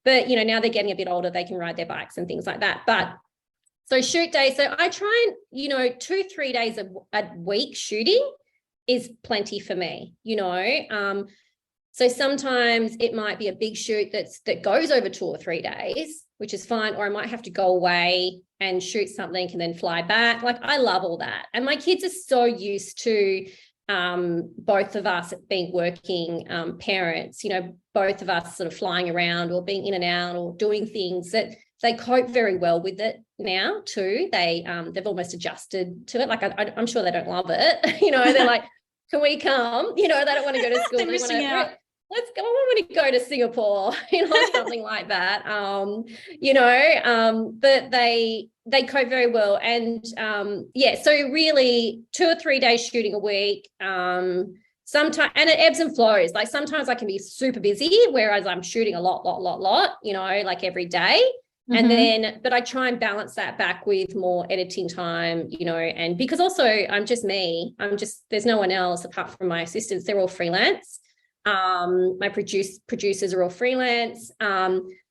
but now they're getting a bit older, they can ride their bikes and things like that. But so shoot day, so I try and, 2-3 days a week shooting is plenty for me, so sometimes it might be a big shoot that goes over 2 or 3 days, which is fine. Or I might have to go away and shoot something and then fly back. Like, I love all that. And my kids are so used to both of us being working parents, both of us sort of flying around or being in and out or doing things, that they cope very well with it now too. They've almost adjusted to it. Like, I'm sure they don't love it. They're like, can we come? They don't want to go to school. They're missing out. Let's go. I want to go to Singapore, something like that. But they cope very well. And so really 2 or 3 days shooting a week. Sometimes, and it ebbs and flows. Like, sometimes I can be super busy, whereas I'm shooting a lot, like every day. And then, but I try and balance that back with more editing time, and because also I'm just me, there's no one else apart from my assistants. They're all freelance. My producers are all freelance.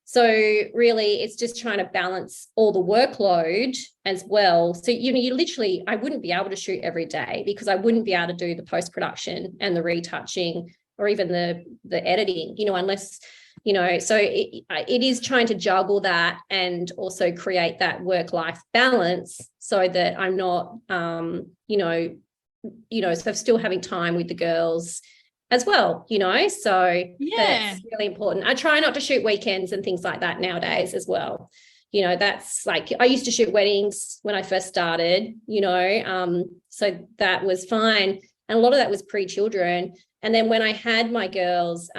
So really it's just trying to balance all the workload as well. So, you literally, I wouldn't be able to shoot every day because I wouldn't be able to do the post-production and the retouching or even the editing, unless, so it is trying to juggle that and also create that work-life balance so that I'm not, so still having time with the girls as well, so that's really important. I try not to shoot weekends and things like that nowadays as well. That's like, I used to shoot weddings when I first started, so that was fine. And a lot of that was pre-children. And then when I had my girls,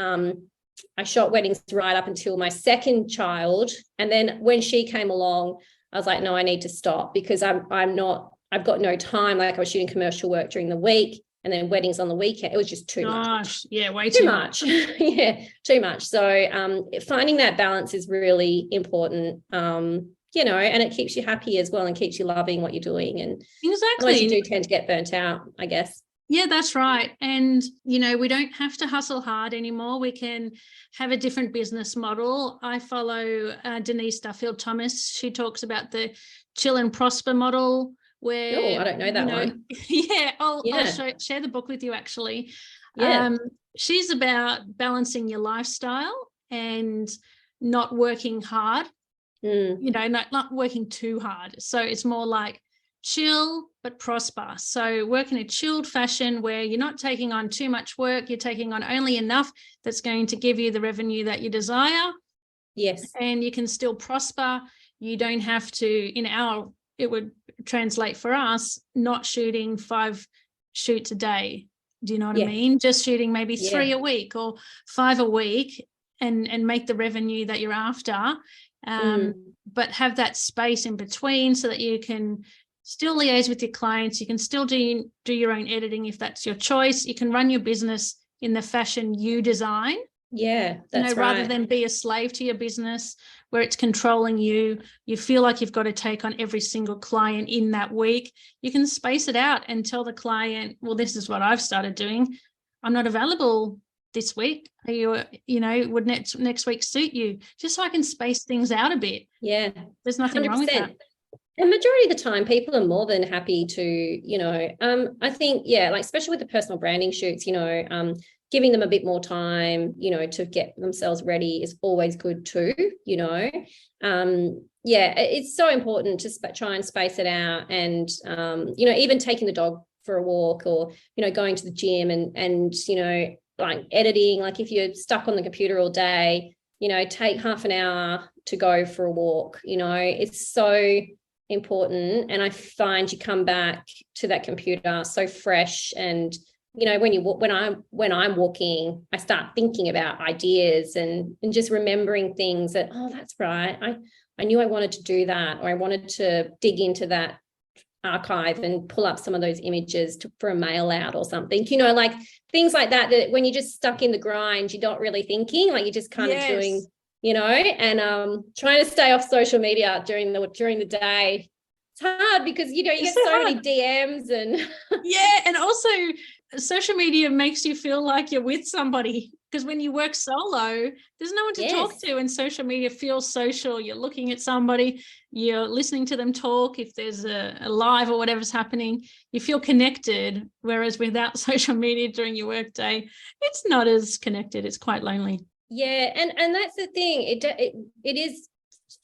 I shot weddings right up until my second child. And then when she came along, I was like, no, I need to stop because I've got no time. Like, I was shooting commercial work during the week and then weddings on the weekend. It was just too much. Yeah, way too much. Yeah, too much. So finding that balance is really important, and it keeps you happy as well and keeps you loving what you're doing. And exactly, otherwise you do tend to get burnt out, I guess. Yeah, that's right. And, we don't have to hustle hard anymore. We can have a different business model. I follow Denise Duffield-Thomas. She talks about the chill and prosper model, where I don't know that one. Yeah, I'll share the book with you actually. Yeah. She's about balancing your lifestyle and not working hard, not working too hard. So it's more like chill but prosper. So work in a chilled fashion where you're not taking on too much work, you're taking on only enough that's going to give you the revenue that you desire. Yes. And you can still prosper. You don't have to, it would translate for us, not shooting 5 shoots a day. Do you know what I mean? Just shooting maybe 3 a week or 5 a week and make the revenue that you're after. But have that space in between so that you can still liaise with your clients. You can still do your own editing if that's your choice. You can run your business in the fashion you design Yeah, that's rather right. than be a slave to your business where it's controlling you. You feel like you've got to take on every single client in that week. You can space it out and tell the client, well, this is what I've started doing. I'm not available this week. Are you, would next week suit you? Just so I can space things out a bit. Yeah. There's nothing 100%. wrong with that. And majority of the time, people are more than happy to, I think, yeah, like especially with the personal branding shoots, giving them a bit more time, to get themselves ready is always good too, Yeah, it's so important to try and space it out, and, even taking the dog for a walk, or, going to the gym and like editing, like if you're stuck on the computer all day, take half an hour to go for a walk. It's so important. And I find you come back to that computer so fresh, and when I'm walking, I start thinking about ideas and just remembering things that, oh, that's right, I knew I wanted to do that, or I wanted to dig into that archive and pull up some of those images for a mail out or something, like things like that when you're just stuck in the grind, you're not really thinking, like you're just kind of doing, and trying to stay off social media during the day. It's hard because you get so many DMs and and also social media makes you feel like you're with somebody, because when you work solo, there's no one to talk to, and social media feels social. You're looking at somebody, you're listening to them talk. If there's a live or whatever's happening, you feel connected, whereas without social media during your work day, it's not as connected. It's quite lonely. Yeah, and that's the thing. It is,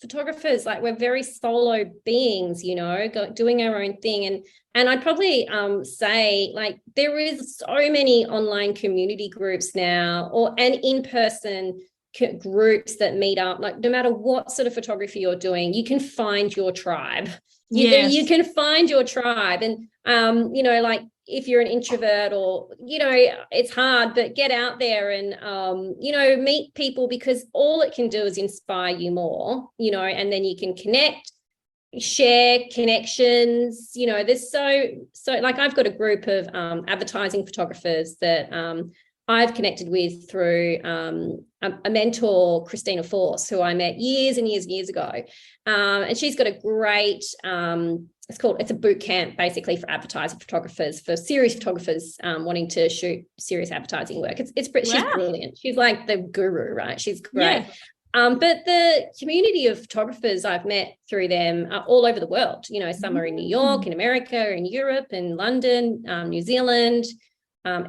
photographers, like we're very solo beings, doing our own thing, and I'd probably say, like, there is so many online community groups now, and in-person groups that meet up. Like, no matter what sort of photography you're doing, you can find your tribe. You can find your tribe, and like, if you're an introvert, or it's hard, but get out there and meet people, because all it can do is inspire you more, and then you can connect, share connections. There's so like, I've got a group of advertising photographers that I've connected with through a mentor, Christina Force, who I met years and years and years ago, and she's got a great it's a boot camp basically for advertising photographers, for serious photographers wanting to shoot serious advertising work. She's brilliant. She's like the guru, right? She's great. But the community of photographers I've met through them are all over the world. Some are in New York, in America, in Europe, in London, New Zealand,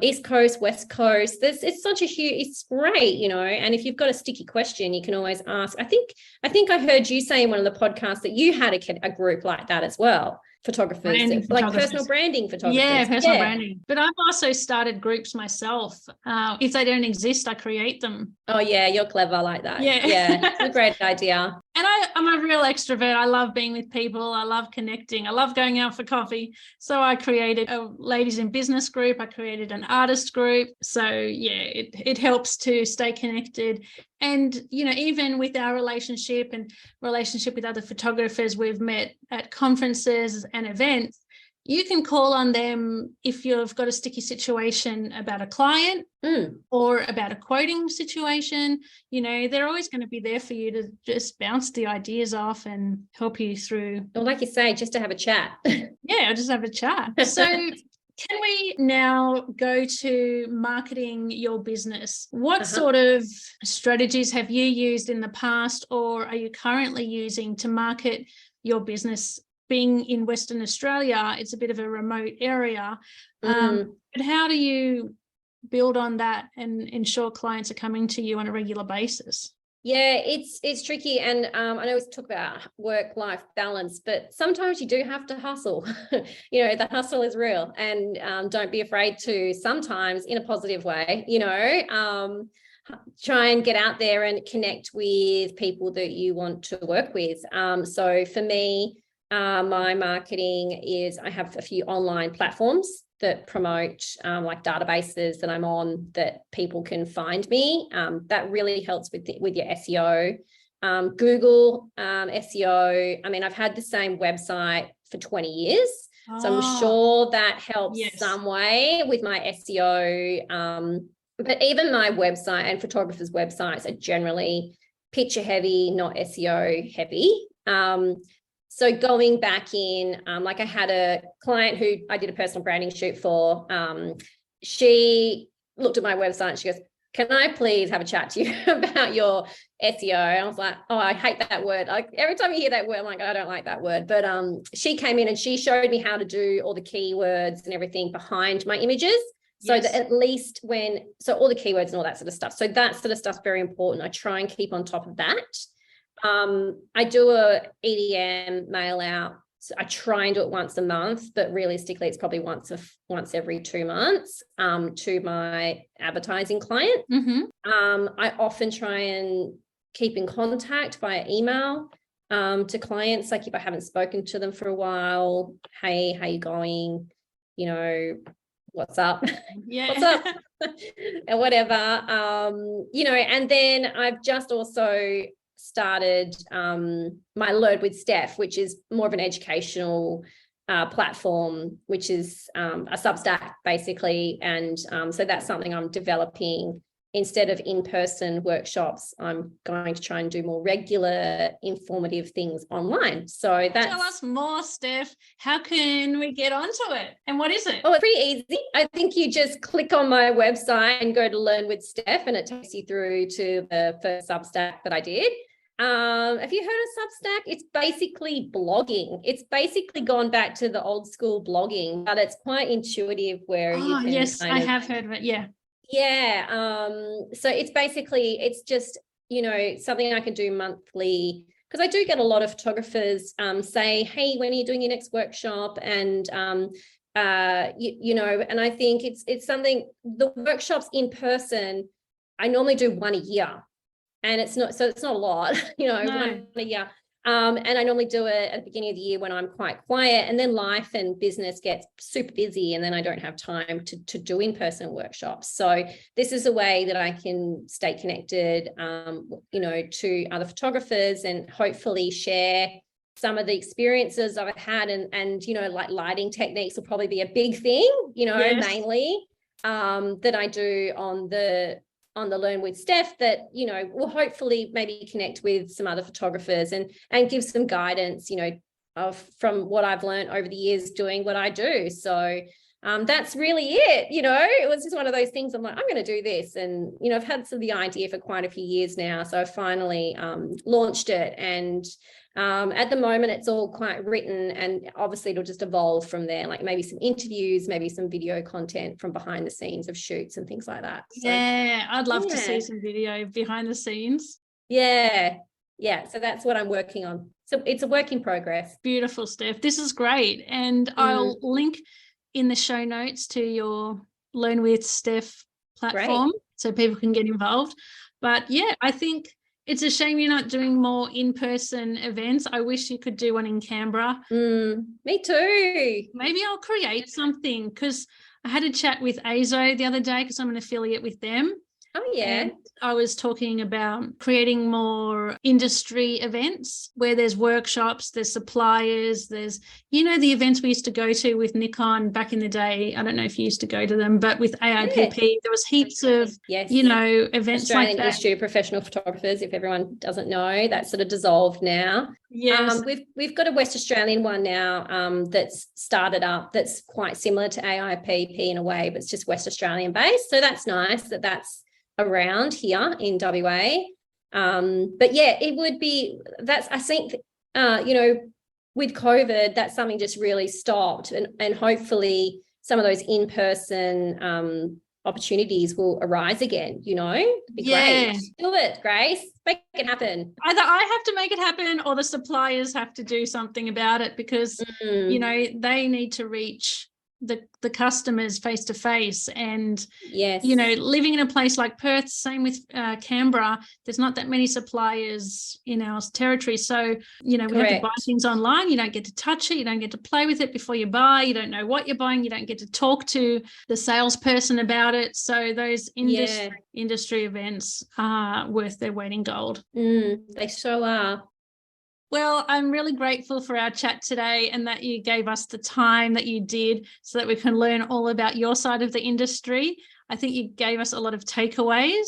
East Coast, West Coast. It's such a huge, it's great, and if you've got a sticky question, you can always ask. I think I heard you say in one of the podcasts that you had a group like that as well. Photographers, like personal branding photographers. Yeah, personal branding. But I've also started groups myself. If they don't exist, I create them. Oh yeah, you're clever like that. Yeah, it's a great idea. And I'm a real extrovert. I love being with people. I love connecting. I love going out for coffee. So I created a ladies in business group. I created an artist group. So yeah, it helps to stay connected. And, even with our relationship with other photographers we've met at conferences and events, you can call on them if you've got a sticky situation about a client or about a quoting situation. They're always going to be there for you to just bounce the ideas off and help you through. Or like you say, just to have a chat. Yeah, just have a chat. So can we now go to marketing your business? What sort of strategies have you used in the past, or are you currently using to market your business? Being in Western Australia, it's a bit of a remote area. But how do you build on that and ensure clients are coming to you on a regular basis? Yeah, it's tricky. And I know we talk about work-life balance, but sometimes you do have to hustle. The hustle is real, and don't be afraid to, sometimes in a positive way, try and get out there and connect with people that you want to work with. So for me, my marketing is, I have a few online platforms that promote like databases that I'm on, that people can find me. That really helps with your SEO. Google SEO. I mean, I've had the same website for 20 years. So I'm sure that helps some way with my SEO But even my website and photographers' websites are generally picture heavy, not SEO heavy. So going back in, like I had a client who I did a personal branding shoot for. She looked at my website and she goes, "Can I please have a chat to you about your SEO?" I was like, "Oh, I hate that word." Like every time you hear that word, I'm like, "I don't like that word." But she came in and she showed me how to do all the keywords and everything behind my images. So that at least so all the keywords and all that sort of stuff. So that sort of stuff's very important. I try and keep on top of that. I do a EDM mail out. So I try and do it once a month, but realistically, it's probably once every 2 months to my advertising client. I often try and keep in contact via email to clients. Like if I haven't spoken to them for a while, "Hey, how you going? You know, what's up?" "What's up?" and whatever. You know, and then I've just also started my Learn with Stef, which is more of an educational platform, which is a Substack basically. And so that's something I'm developing. Instead of in-person workshops, I'm going to try and do more regular informative things online. So that's... Tell us more, Steph. How can we get onto it? And what is it? Oh, it's pretty easy. I think you just click on my website and go to Learn with Stef, and it takes you through to the first Substack that I did. Have you heard of Substack? It's basically blogging. It's basically gone back to the old school blogging, but it's quite intuitive where you can... Yes, I have heard of it. Yeah. So it's just, you know, something I can do monthly, because I do get a lot of photographers say, "Hey, when are you doing your next workshop?" And you know, and I think it's something, the workshops in person, I normally do one a year. And it's not a lot, you know, one a year. And I normally do it at the beginning of the year when I'm quite quiet, and then life and business gets super busy, and then I don't have time to do in-person workshops. So this is a way that I can stay connected, you know, to other photographers, and hopefully share some of the experiences I've had, and you know, like lighting techniques will probably be a big thing, you know, mainly that I do on the Learn with Stef, that, you know, will hopefully maybe connect with some other photographers and give some guidance, you know, from what I've learned over the years doing what I do. So that's really it. You know, it was just one of those things. I'm like, I'm going to do this. And, you know, I've had the idea for quite a few years now. So I finally launched it. And at the moment, it's all quite written, and obviously it'll just evolve from there, like maybe some interviews, maybe some video content from behind the scenes of shoots and things like that. So, yeah, I'd love to see some video behind the scenes. Yeah. So that's what I'm working on. So it's a work in progress. Beautiful, Steph. This is great. And I'll link in the show notes to your Learn with Steph platform so people can get involved. But yeah, I think it's a shame you're not doing more in-person events. I wish you could do one in Canberra. Me too. Maybe I'll create something, because I had a chat with AZO the other day, because I'm an affiliate with them. Oh, yeah. And I was talking about creating more industry events where there's workshops, there's suppliers, there's, you know, the events we used to go to with Nikon back in the day. I don't know if you used to go to them, but with AIPP, there was heaps of, you know, events Australian like that. Institute of Professional Photographers, if everyone doesn't know, that's sort of dissolved now. Yes. We've got a West Australian one now that's started up, that's quite similar to AIPP in a way, but it's just West Australian based. So that's nice that's around here in WA. But yeah, it would be, I think, you know, with COVID, that's something just really stopped, and hopefully some of those in-person opportunities will arise again, you know. It'd be great. Do it, Grace. Make it happen. Either I have to make it happen, or the suppliers have to do something about it, because, you know, they need to reach the customers face to face. And you know, living in a place like Perth, same with Canberra, there's not that many suppliers in our territory, so you know, we have to buy things online. You don't get to touch it, you don't get to play with it before you buy, you don't know what you're buying, you don't get to talk to the salesperson about it. So those industry events are worth their weight in gold. They so are. Well, I'm really grateful for our chat today, and that you gave us the time that you did so that we can learn all about your side of the industry. I think you gave us a lot of takeaways.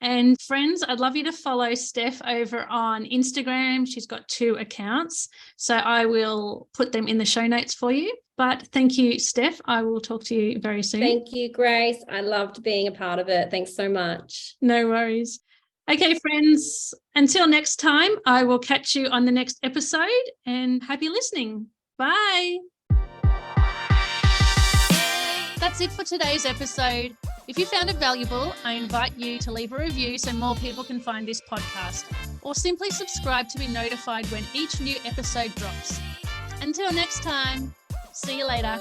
And friends, I'd love you to follow Steph over on Instagram. She's got 2 accounts, so I will put them in the show notes for you. But thank you, Steph. I will talk to you very soon. Thank you, Grace. I loved being a part of it. Thanks so much. No worries. Okay, friends, until next time, I will catch you on the next episode, and happy listening. Bye. That's it for today's episode. If you found it valuable, I invite you to leave a review so more people can find this podcast, or simply subscribe to be notified when each new episode drops. Until next time, see you later.